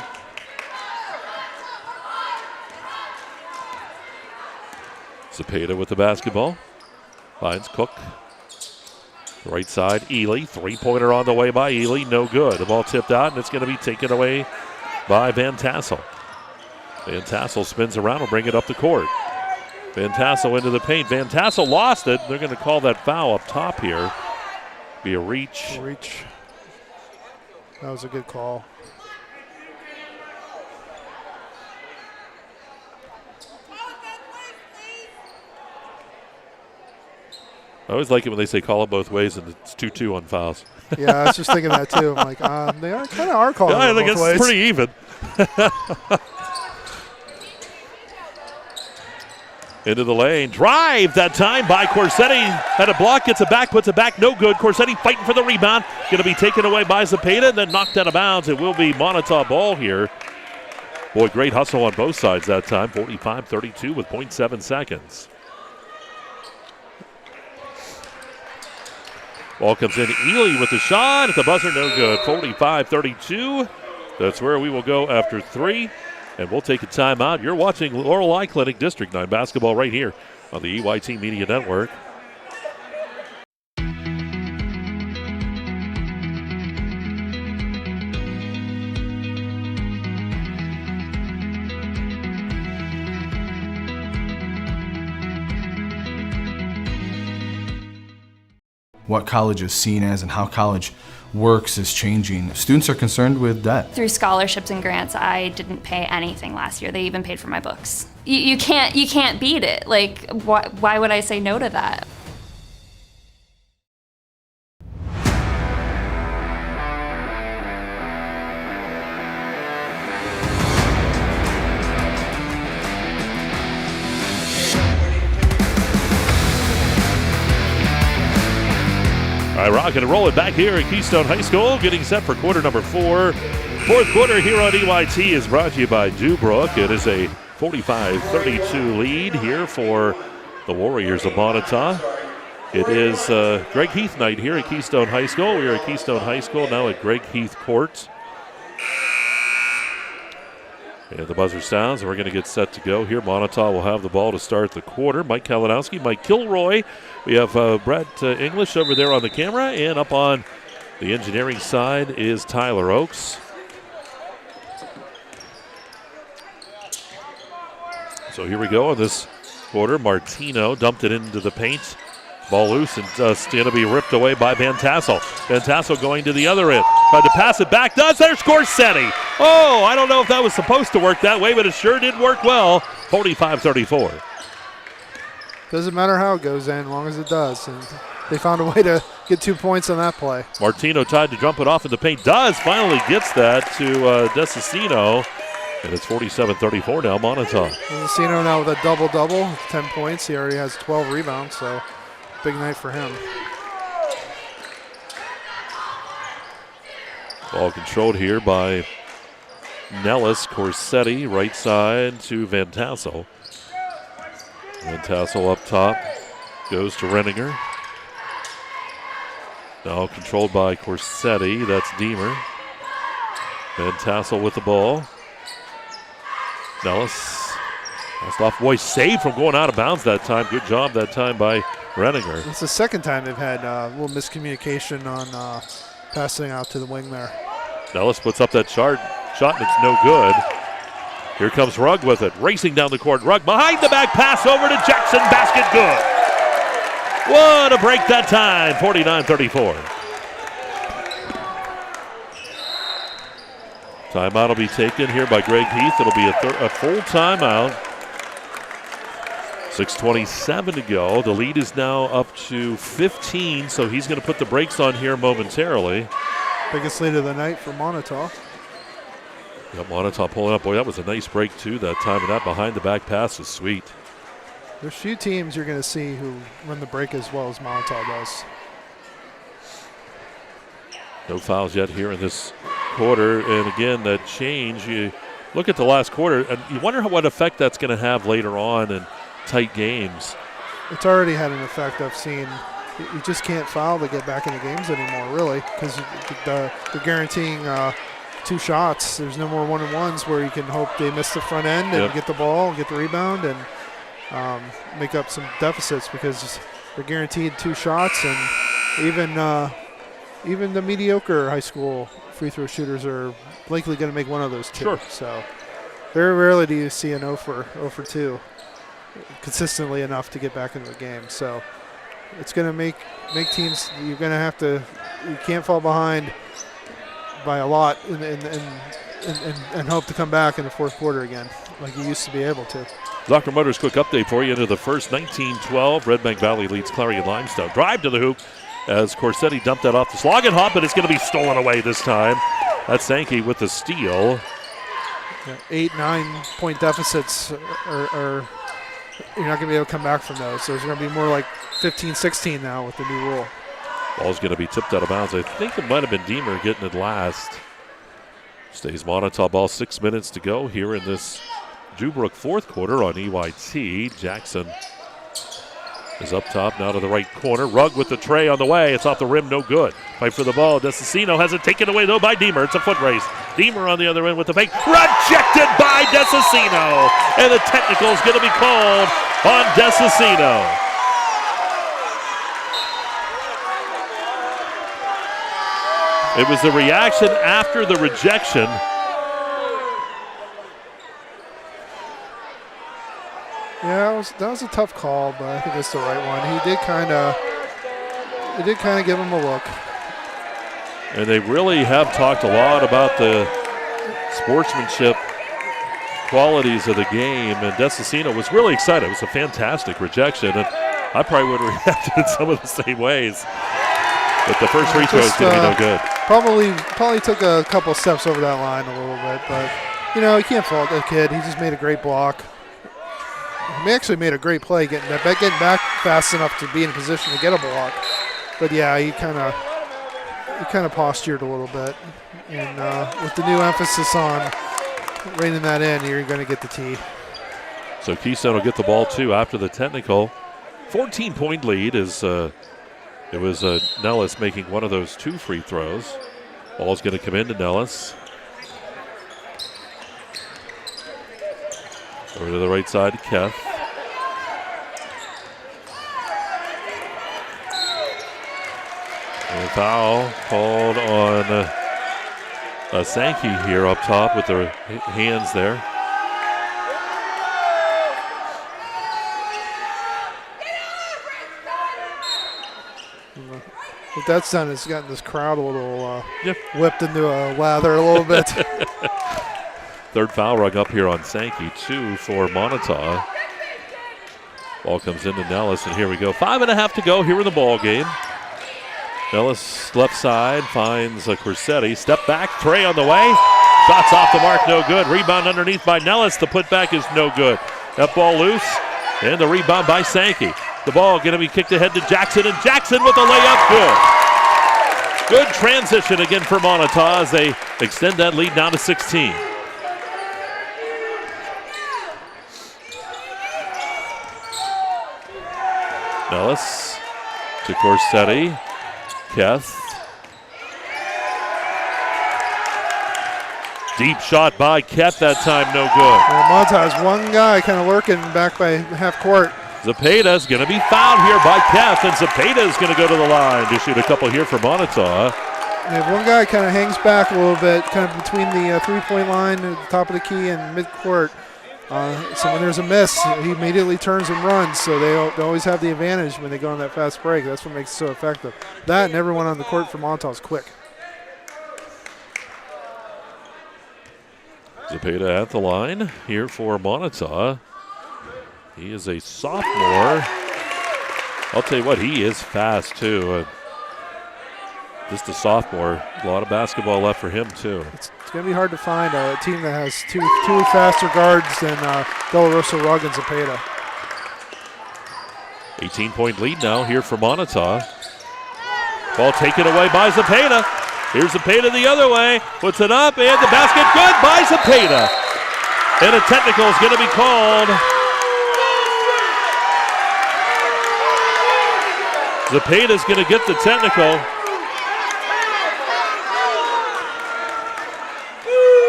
Zepeda with the basketball. Finds Cook. Right side, Ely. 3-pointer on the way by Ely. No good. The ball tipped out, and it's going to be taken away by Van Tassel. Van Tassel spins around and bring it up the court. Van Tassel into the paint. Van Tassel lost it. They're going to call that foul up top here. Be a reach. That was a good call. I always like it when they say call it both ways and it's 2-2 on fouls. Yeah, I was just thinking that too. I'm like, they kind of are calling it both ways. It's pretty even. Into the lane. Drive that time by Corsetti. Had a block, gets it back, puts it back. No good. Corsetti fighting for the rebound. Going to be taken away by Zepeda and then knocked out of bounds. It will be Moniteau ball here. Boy, great hustle on both sides that time. 45-32 with 0.7 seconds. Ball comes in. Ely with the shot at the buzzer. No good. 45-32. That's where we will go after 3. And we'll take a timeout. You're watching Laurel Eye Clinic District 9 basketball right here on the EYT Media Network. What college is seen as and how college works is changing. Students are concerned with debt. Through scholarships and grants, I didn't pay anything last year. They even paid for my books. You can't beat it. Like, why would I say no to that? All right, rock and roll it back here at Keystone High School, getting set for quarter number 4. Fourth quarter here on EYT is brought to you by Dubrook. It is a 45-32 lead here for the Warriors of Moniteau. It is Greg Heath night here at Keystone High School. We are at Keystone High School, now at Greg Heath Court. And the buzzer sounds, and we're going to get set to go here. Moniteau will have the ball to start the quarter. Mike Kalinowski, Mike Kilroy. We have Brett English over there on the camera, and up on the engineering side is Tyler Oakes. So here we go in this quarter. Martino dumped it into the paint. Ball loose and just going to be ripped away by Van Tassel. Van Tassel going to the other end. Tried to pass it back. Does. There's Corsetti. Oh, I don't know if that was supposed to work that way, but it sure did work well. 45-34. Doesn't matter how it goes in, as long as it does. And they found a way to get 2 points on that play. Martino tried to jump it off in the paint. Does. Finally gets that to Desicino. And it's 47-34 now, Moniteau. Desicino now with a double-double, 10 points. He already has 12 rebounds, so big night for him. Ball controlled here by Nellis. Corsetti, right side to Van Tassel. Van Tassel up top, goes to Renninger. Now controlled by Corsetti, that's Deemer. Van Tassel with the ball. Nellis, passed off. Boy, saved from going out of bounds that time. Good job that time by Renninger. It's the second time they've had a little miscommunication on passing out to the wing there. Nellis puts up that shot, and it's no good. Here comes Rugg with it, racing down the court. Rugg behind the back pass over to Jackson, basket good. What a break that time, 49-34. Timeout will be taken here by Greg Heath. It'll be a full timeout. 6:27 to go. The lead is now up to 15, so he's going to put the brakes on here momentarily. Biggest lead of the night for Moniteau. Yep, Moniteau pulling up. Boy, that was a nice break, too, that time. And that behind-the-back pass was sweet. There's few teams you're going to see who run the break as well as Moniteau does. No fouls yet here in this quarter. And, again, that change, you look at the last quarter, and you wonder what effect that's going to have later on in tight games. It's already had an effect. I've seen you just can't foul to get back into games anymore, really, because they're guaranteeing 2 shots. There's no more one-on-ones where you can hope they miss the front end and get the ball, get the rebound, and make up some deficits, because they're guaranteed 2 shots, and even the mediocre high school free throw shooters are likely going to make one of those 2. Sure. So very rarely do you see an 0 for 2 consistently enough to get back into the game. So it's going to make teams, you're going to have to, you can't fall behind by a lot and hope to come back in the fourth quarter again like you used to be able to. Dr. Motors quick update for you into the first. 19-12. Red Bank Valley leads Clarion Limestone. Drive to the hoop as Corsetti dumped that off the slog and hop, but it's going to be stolen away this time. That's Sankey with the steal. 8-9 point deficits are you're not going to be able to come back from those. So it's going to be more like 15-16 now with the new rule. Ball's going to be tipped out of bounds. I think it might have been Deemer getting it last. Stays Moniteau ball. 6 minutes to go here in this Dubrook fourth quarter on EYT. Jackson is up top now to the right corner. Rugg with the tray on the way. It's off the rim, no good. Fight for the ball. Desicino has it taken away though by Deemer. It's a foot race. Deemer on the other end with the fake. Rejected by Desicino. And the technical is going to be called on Desicino. It was the reaction after the rejection. Yeah, that was a tough call, but I think it's the right one. He did kind of give him a look. And they really have talked a lot about the sportsmanship qualities of the game, and Desicino was really excited. It was a fantastic rejection, and I probably would have reacted in some of the same ways. But the first free throw is going to be no good. Probably took a couple steps over that line a little bit, but you can't fault the kid. He just made a great block. He actually made a great play getting back fast enough to be in a position to get a block. But yeah, he kind of kind of postured a little bit. And with the new emphasis on reining that in, you're going to get the tee. So Keystone will get the ball, too, after the technical. 14-point lead is it was Nellis making one of those 2 free throws. Ball's going to come into Nellis. Over to the right side to Keth. And a foul called on Sankey here up top with their hands there. What that's done is gotten this crowd a little whipped into a lather a little bit. Third foul rug up here on Sankey, 2 for Moniteau. Ball comes into Nellis, and here we go. 5.5 to go here in the ball game. Nellis left side finds Corsetti. Step back, Trey on the way. Shots off the mark, no good. Rebound underneath by Nellis. The putback is no good. That ball loose, and the rebound by Sankey. The ball going to be kicked ahead to Jackson, and Jackson with the layup, good. Good transition again for Moniteau as they extend that lead down to 16. Nellis to Corsetti. Keth. Deep shot by Keth that time, no good. Well, Moniteau has one guy kind of lurking back by half court. Zapata is going to be fouled here by Keth, and Zapata is going to go to the line to shoot a couple here for Moniteau. Yeah, one guy kind of hangs back a little bit, kind of between the three-point line at the top of the key and mid-court. So when there's a miss, he immediately turns and runs, so they always have the advantage when they go on that fast break. That's what makes it so effective. That and everyone on the court for Moniteau is quick. Zapata at the line here for Moniteau. He is a sophomore. I'll tell you what, he is fast too. Just a sophomore. A lot of basketball left for him too. It's going to be hard to find a team that has two faster guards than Del Rosa, Rugg, and Zapata. 18-point lead now here for Moniteau. Ball taken away by Zapata. Here's Zapata the other way. Puts it up, and the basket good by Zapata. And a technical is going to be called. Zapata's going to get the technical.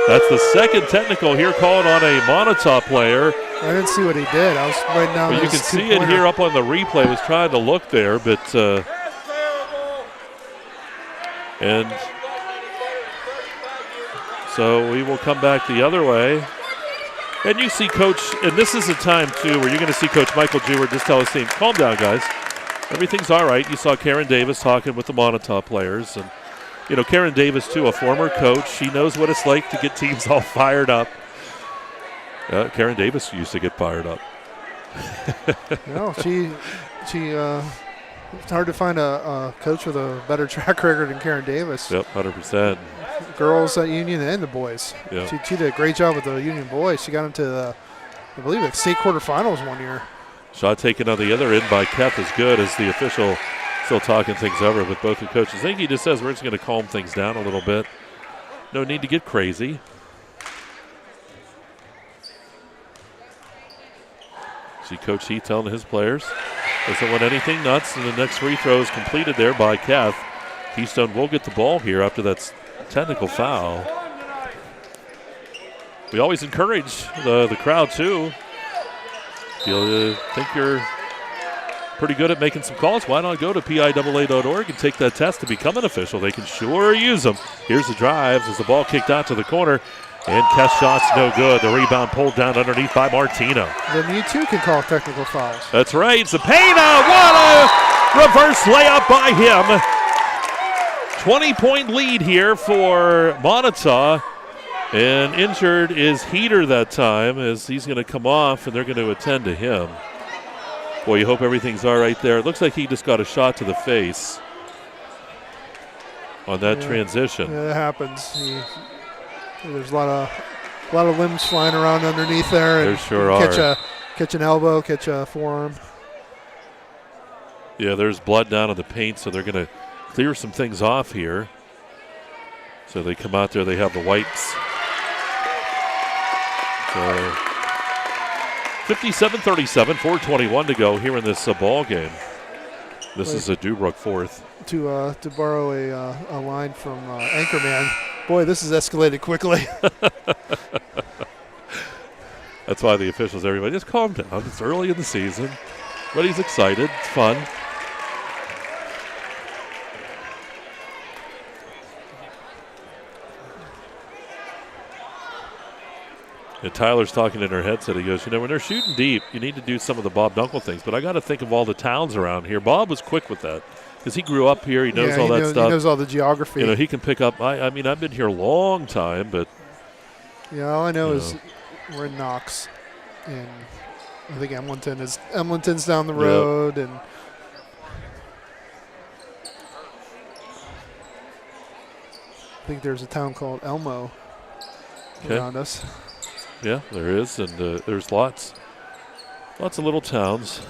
That's the second technical here called on a Moniteau player. I didn't see what he did. I was right down. Well, you can see it here up on the replay. I was trying to look there, but and so we will come back the other way. And you see Coach, and this is a time too where you're going to see Coach Michael Jewett just tell his team, calm down, guys. Everything's all right. You saw Karen Davis talking with the Moniteau players, and you know, Karen Davis, too, a former coach. She knows what it's like to get teams all fired up. Karen Davis used to get fired up. No, it's hard to find a coach with a better track record than Karen Davis. Yep, 100%. Girls at Union and the boys. Yep. She did a great job with the Union boys. She got them to the, I believe, the state quarterfinals one year. Shot taken on the other end by Keth is good as the official still talking things over with both the coaches. I think he just says we're just going to calm things down a little bit. No need to get crazy. See Coach Heath telling his players doesn't want anything nuts, and the next free throw is completed there by Keth. Keystone will get the ball here after that technical foul. We always encourage the crowd too. If you think you're pretty good at making some calls, why not go to PIAA.org and take that test to become an official? They can sure use them. Here's the drives as the ball kicked out to the corner, and Keth's shot's no good. The rebound pulled down underneath by Martino. Then you too can call technical fouls. That's right. Zapata, what a reverse layup by him. 20-point lead here for Moniteau. And injured is Heater that time as he's going to come off, and they're going to attend to him. Boy, you hope everything's all right there. It looks like he just got a shot to the face on that transition. Yeah, that happens. There's a lot of limbs flying around underneath there. There sure are. Catch an elbow, catch a forearm. Yeah, there's blood down in the paint, so they're going to clear some things off here. So they come out there, they have the wipes. So 57-37, 4:21 to go here in this ball game. This is a Dubrook fourth. To borrow a line from Anchorman, boy, this has escalated quickly. That's why the officials, everybody, just calm down. It's early in the season. Everybody's excited. It's fun. And Tyler's talking in her headset. He goes, when they're shooting deep, you need to do some of the Bob Dunkel things. But I got to think of all the towns around here. Bob was quick with that because he grew up here. He knows all that stuff. He knows all the geography. He can pick up. I mean, I've been here a long time, but. Yeah, all I know is we're in Knox. And I think Emlenton's down the road. Yep. And I think there's a town called Elmo around us. Yeah, there is, and there's lots of little towns.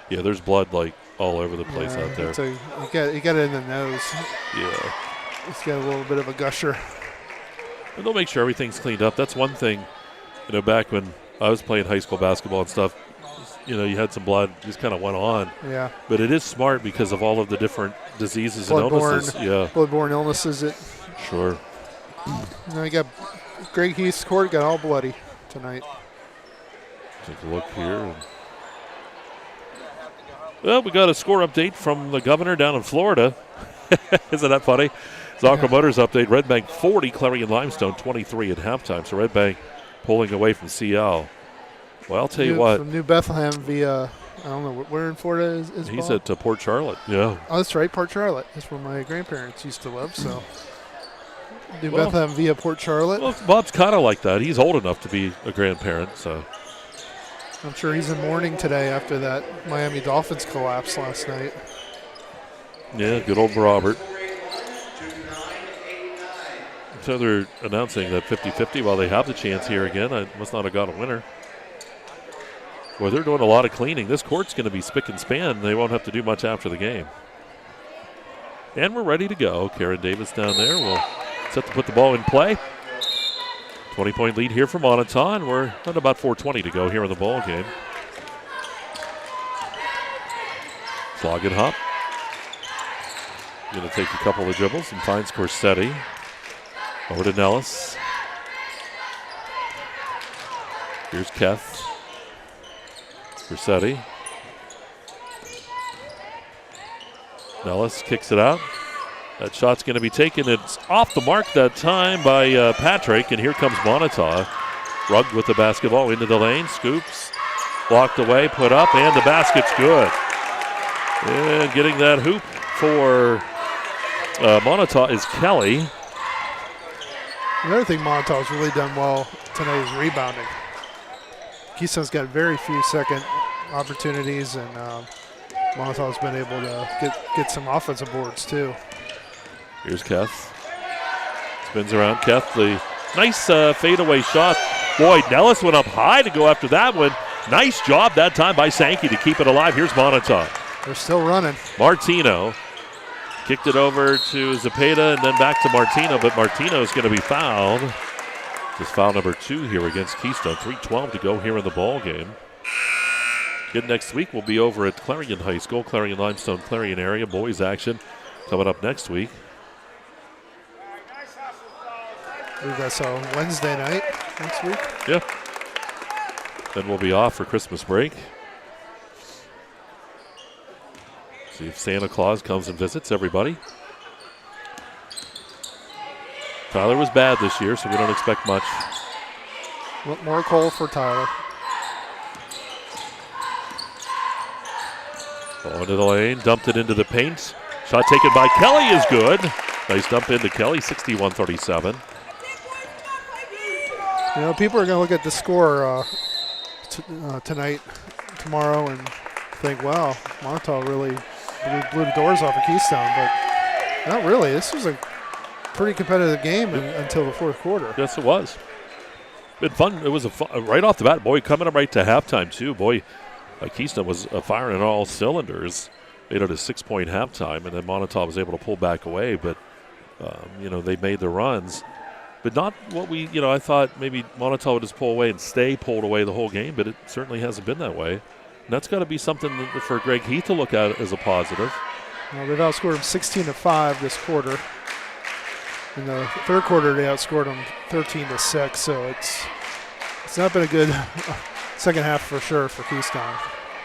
Yeah, there's blood like all over the place out there. You got it in the nose. Yeah, it's got a little bit of a gusher. And they'll make sure everything's cleaned up. That's one thing, back when I was playing high school basketball and stuff, you had some blood, just kind of went on. Yeah. But it is smart because of all of the different diseases and illnesses. Yeah. Bloodborne illnesses. Sure. You got Greg Heath's court got all bloody tonight. Take a look here. Well, we got a score update from the governor down in Florida. Isn't that funny? Zonka Motors update, Red Bank 40, Clarion Limestone 23 at halftime. So Red Bank pulling away from CL. Well, I'll tell you what. From New Bethlehem via, I don't know, where in Florida is He's Bob? at Port Charlotte, yeah. Oh, that's right, Port Charlotte. That's where my grandparents used to live, so. New Bethlehem via Port Charlotte. Well, Bob's kind of like that. He's old enough to be a grandparent, so. I'm sure he's in mourning today after that Miami Dolphins collapse last night. Yeah, good old Robert. So they're announcing that 50-50 while they have the chance here again. I must not have got a winner. Well, they're doing a lot of cleaning. This court's going to be spick and span. They won't have to do much after the game. And we're ready to go. Karen Davis down there will set to put the ball in play. 20-point lead here for Moniteau, and we're at about 4:20 to go here in the ball game. Slog and hop. Going to take a couple of dribbles and finds Corsetti. Over to Nellis. Here's Keth. Corsetti. Nellis kicks it out. That shot's going to be taken. It's off the mark that time by Patrick, and here comes Moniteau. Rugged with the basketball into the lane, scoops, blocked away, put up, and the basket's good. And getting that hoop for Moniteau is Kelly. Another thing Monitau's really done well tonight is rebounding. Keystone's got very few second opportunities, and Monitau's been able to get some offensive boards too. Here's Keth. Spins around. Keth, the nice fadeaway shot. Boy, Nellis went up high to go after that one. Nice job that time by Sankey to keep it alive. Here's Moniteau. They're still running. Martino kicked it over to Zepeda and then back to Martino, but Martino's going to be fouled. Just foul number 2 here against Keystone. 3:12 to go here in the ball game. Again, next week we'll be over at Clarion High School, Clarion Limestone, Clarion area. Boys action coming up next week. I believe that's Wednesday night next week. Yeah. Then we'll be off for Christmas break. See if Santa Claus comes and visits everybody. Tyler was bad this year, so we don't expect much. More coal for Tyler. Ball into the lane, dumped it into the paint. Shot taken by Kelly is good. Nice dump into Kelly, 61-37. People are going to look at the score tonight, tomorrow, and think, wow, Moniteau really blew the doors off of Keystone, but not really. This was a pretty competitive game until the fourth quarter. Yes, it was. Been fun. It was right off the bat. Boy, coming up right to halftime, too. Boy, Keystone was firing on all cylinders. made it a 6-point halftime, and then Moniteau was able to pull back away. But, they made their runs. But not what I thought maybe Moniteau would just pull away and stay pulled away the whole game, but it certainly hasn't been that way. And that's got to be something for Greg Heath to look at as a positive. Well, they've outscored them 16-5 this quarter. In the third quarter, they outscored them 13-6, so it's not been a good second half for sure for Keystone.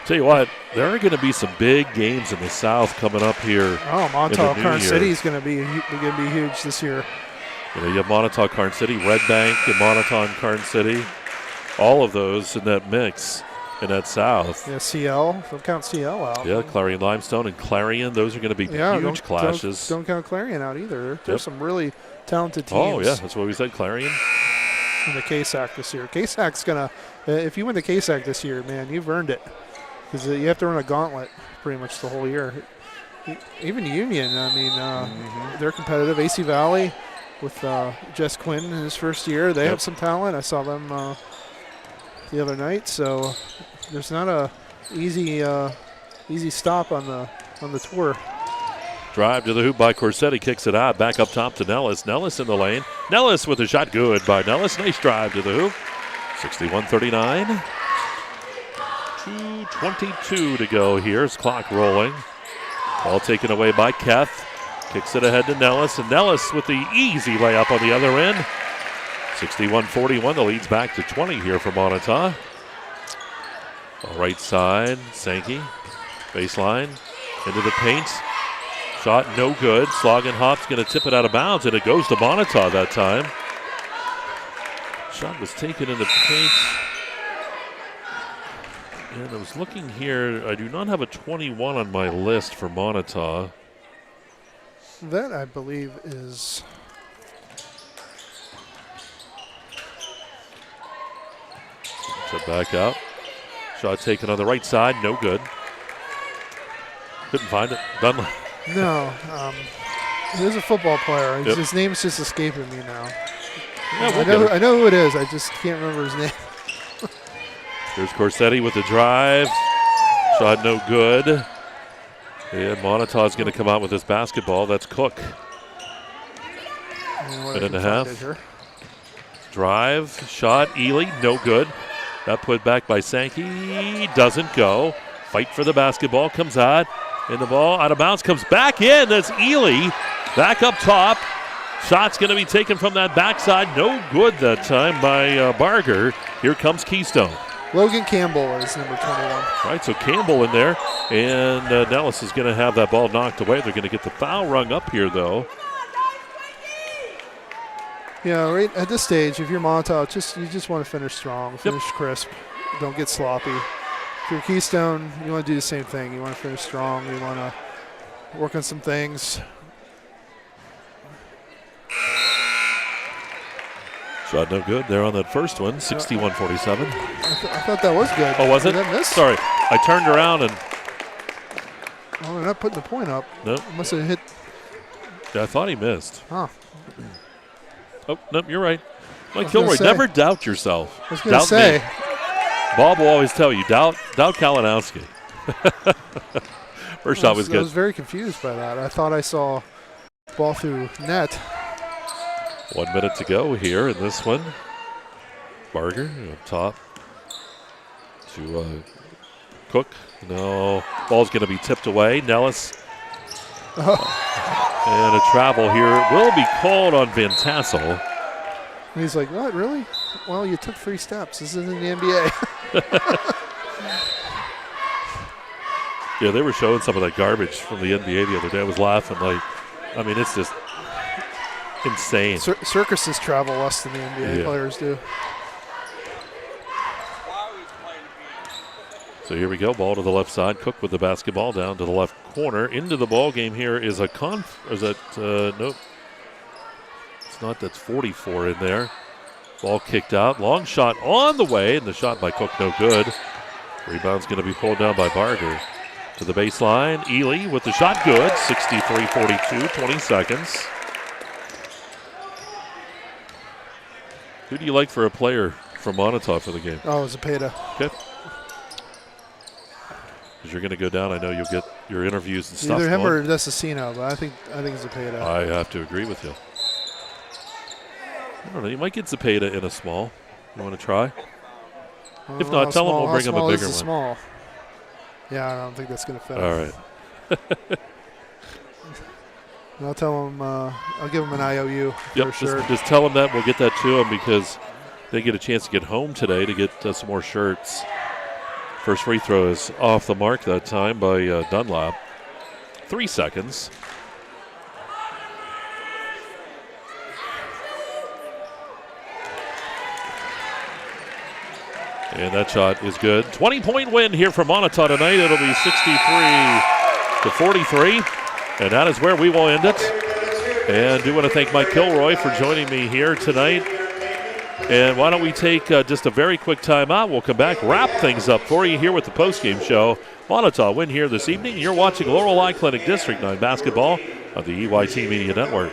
Tell you what, there are going to be some big games in the South coming up here. Oh, Moniteau, Karn City is going to be huge this year. You have Moniteau, Karn City, Red Bank, and Moniteau and Karn City. All of those in that mix in that South. Yeah, CL. Don't count CL out. Yeah, Clarion Limestone and Clarion. Those are going to be huge clashes. Don't count Clarion out either. There's some really talented teams. Oh, yeah. That's what we said, Clarion. In the KSAC this year. KSAC's going to, if you win the KSAC this year, man, you've earned it. Because you have to run a gauntlet pretty much the whole year. Even Union, they're competitive. AC Valley with Jess Quinn in his first year. They have some talent. I saw them the other night. So there's not a easy stop on the tour. Drive to the hoop by Corsetti, kicks it out. Back up top to Nellis. Nellis in the lane. Nellis with a shot, good by Nellis. Nice drive to the hoop. 61-39. 2:22 to go here. It's clock rolling. Ball taken away by Keth. Kicks it ahead to Nellis, and Nellis with the easy layup on the other end. 61-41. The lead's back to 20 here for Moniteau. Right side, Sankey. Baseline. Into the paint. Shot no good. Slogan-Hop's going to tip it out of bounds, and it goes to Moniteau that time. Shot was taken in the paint. And I was looking here. I do not have a 21 on my list for Moniteau. That, I believe, is... So back out. Shot taken on the right side. No good. Couldn't find it. Done. No. He is a football player. His name's just escaping me now. Yeah, I know who it is. I just can't remember his name. Here's Corsetti with the drive. Shot no good. And Moniteau is going to come out with this basketball. That's Cook. Minute and a half. Drive. Shot. Ely. No good. That put back by Sankey. Doesn't go. Fight for the basketball. Comes out. And the ball out of bounds. Comes back in. That's Ely. Back up top. Shot's going to be taken from that backside. No good that time by Barger. Here comes Keystone. Logan Campbell is number 21. Right, so Campbell in there, and Nellis is going to have that ball knocked away. They're going to get the foul rung up here, though. Yeah, right at this stage, if you're Moniteau, you just want to finish strong, finish crisp. Don't get sloppy. If you're Keystone, you want to do the same thing. You want to finish strong. You want to work on some things. Shot no good there on that first one, 61-47. I thought that was good. Oh, was it? Sorry. I turned around and... Oh, they're not putting the point up. Nope. Must have hit... Yeah, I thought he missed. Huh. Oh, nope, you're right. Mike Kilroy, never doubt yourself. I was going to say. Me. Bob will always tell you, doubt Kalinowski. First shot was good. I was very confused by that. I thought I saw ball through net. 1 minute to go here in this one. Barger up top to Cook. No, ball's going to be tipped away. Nellis. And a travel here will be called on Van Tassel. And he's like, what, really? Well, you took 3 steps. This isn't the NBA. Yeah, they were showing some of that garbage from the NBA the other day. I was laughing it's just insane. Circuses travel less than the NBA players do. So here we go. Ball to the left side. Cook with the basketball down to the left corner. Into the ball game here is nope. It's not. That's 44 in there. Ball kicked out. Long shot on the way, and the shot by Cook no good. Rebound's going to be pulled down by Barger. To the baseline. Ely with the shot good. 63-42. 20 seconds. Who do you like for a player from Moniteau for the game? Oh, Zepeda. Okay. Because you're going to go down. I know you'll get your interviews and stuff. Either him going. or Desicino, but I think Zepeda. I have to agree with you. I don't know. You might get Zepeda in a small. You want to try? If not, tell him we'll bring him a bigger one. Small. Yeah, I don't think that's going to fit. All right. I'll tell him. I'll give him an IOU for sure. Just tell him that. We'll get that to him because they get a chance to get home today to get some more shirts. First free throw is off the mark that time by Dunlap. 3 seconds. And that shot is good. 20-point win here for Moniteau tonight. It'll be 63-43. And that is where we will end it. And do want to thank Mike Kilroy for joining me here tonight. And why don't we take just a very quick timeout. We'll come back, wrap things up for you here with the postgame show. Moniteau win here this evening. You're watching Laurel High Clinic District 9 basketball on the EYT Media Network.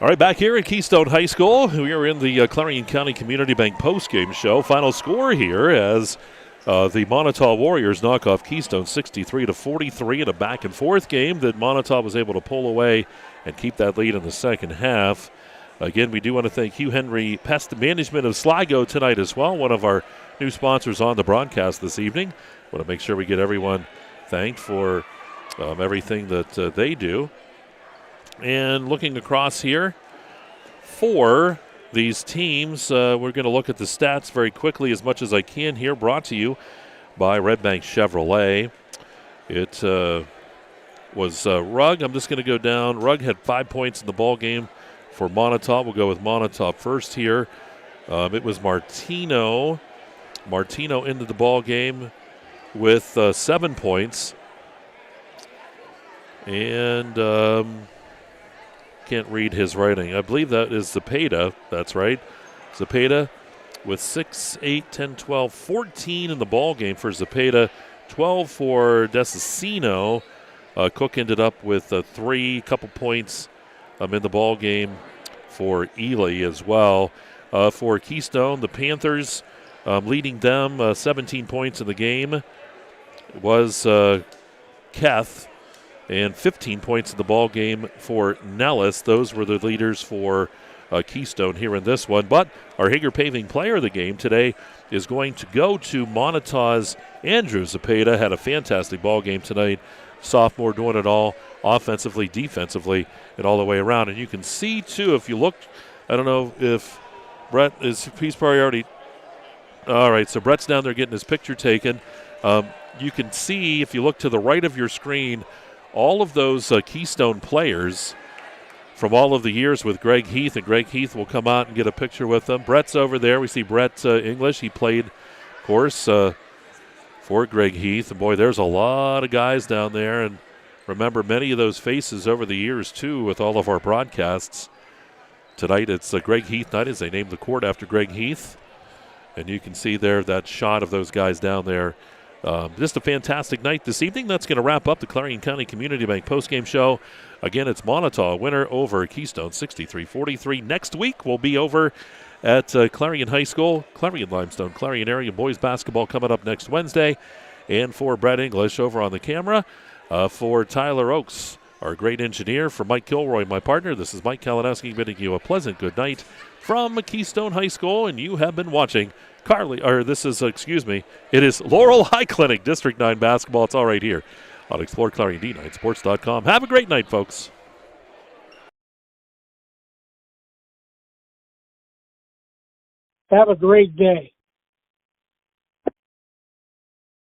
All right, back here at Keystone High School, we are in the Clarion County Community Bank postgame show. Final score here as the Moniteau Warriors knock off Keystone 63-43 in a back-and-forth game that Moniteau was able to pull away and keep that lead in the second half. Again, we do want to thank Hugh Henry Pest Management of Sligo tonight as well, one of our new sponsors on the broadcast this evening. Want to make sure we get everyone thanked for everything that they do. And looking across here for these teams, we're going to look at the stats very quickly as much as I can here, brought to you by Red Bank Chevrolet. It was Rugg. I'm just going to go down. Rugg had 5 points in the ball game for Moniteau. We'll go with Moniteau first here. It was Martino. Martino into the ball game with 7 points. And can't read his writing. I believe that is Zepeda. That's right. Zepeda with 6, 8, 10, 12, 14 in the ball game for Zepeda, 12 for Desicino. Cook ended up with 3 couple points in the ball game for Ely as well. For Keystone, the Panthers leading them 17 points in the game was Keth. And 15 points in the ball game for Nellis. Those were the leaders for Keystone here in this one. But our Hager Paving player of the game today is going to go to Monitau's Andrew Zepeda. Had a fantastic ball game tonight. Sophomore doing it all offensively, defensively, and all the way around. And you can see, too, if you look, I don't know if Brett is, he's probably already, all right, so Brett's down there getting his picture taken. You can see, if you look to the right of your screen, all of those Keystone players from all of the years with Greg Heath, and Greg Heath will come out and get a picture with them. Brett's over there. We see Brett English. He played, of course, for Greg Heath. And, boy, there's a lot of guys down there. And remember many of those faces over the years, too, with all of our broadcasts. Tonight it's Greg Heath night as they named the court after Greg Heath. And you can see there that shot of those guys down there. Just a fantastic night this evening. That's going to wrap up the Clarion County Community Bank postgame show. Again, it's Moniteau, winner over Keystone 63-43. Next week we'll be over at Clarion High School, Clarion Limestone, Clarion area boys basketball coming up next Wednesday. And for Brett English over on the camera, for Tyler Oakes, our great engineer, for Mike Kilroy, my partner, this is Mike Kalinowski bidding you a pleasant good night from Keystone High School, and you have been watching it is Laurel High Clinic District 9 basketball. It's all right here on exploreClarion.com. Have a great night, folks. Have a great day.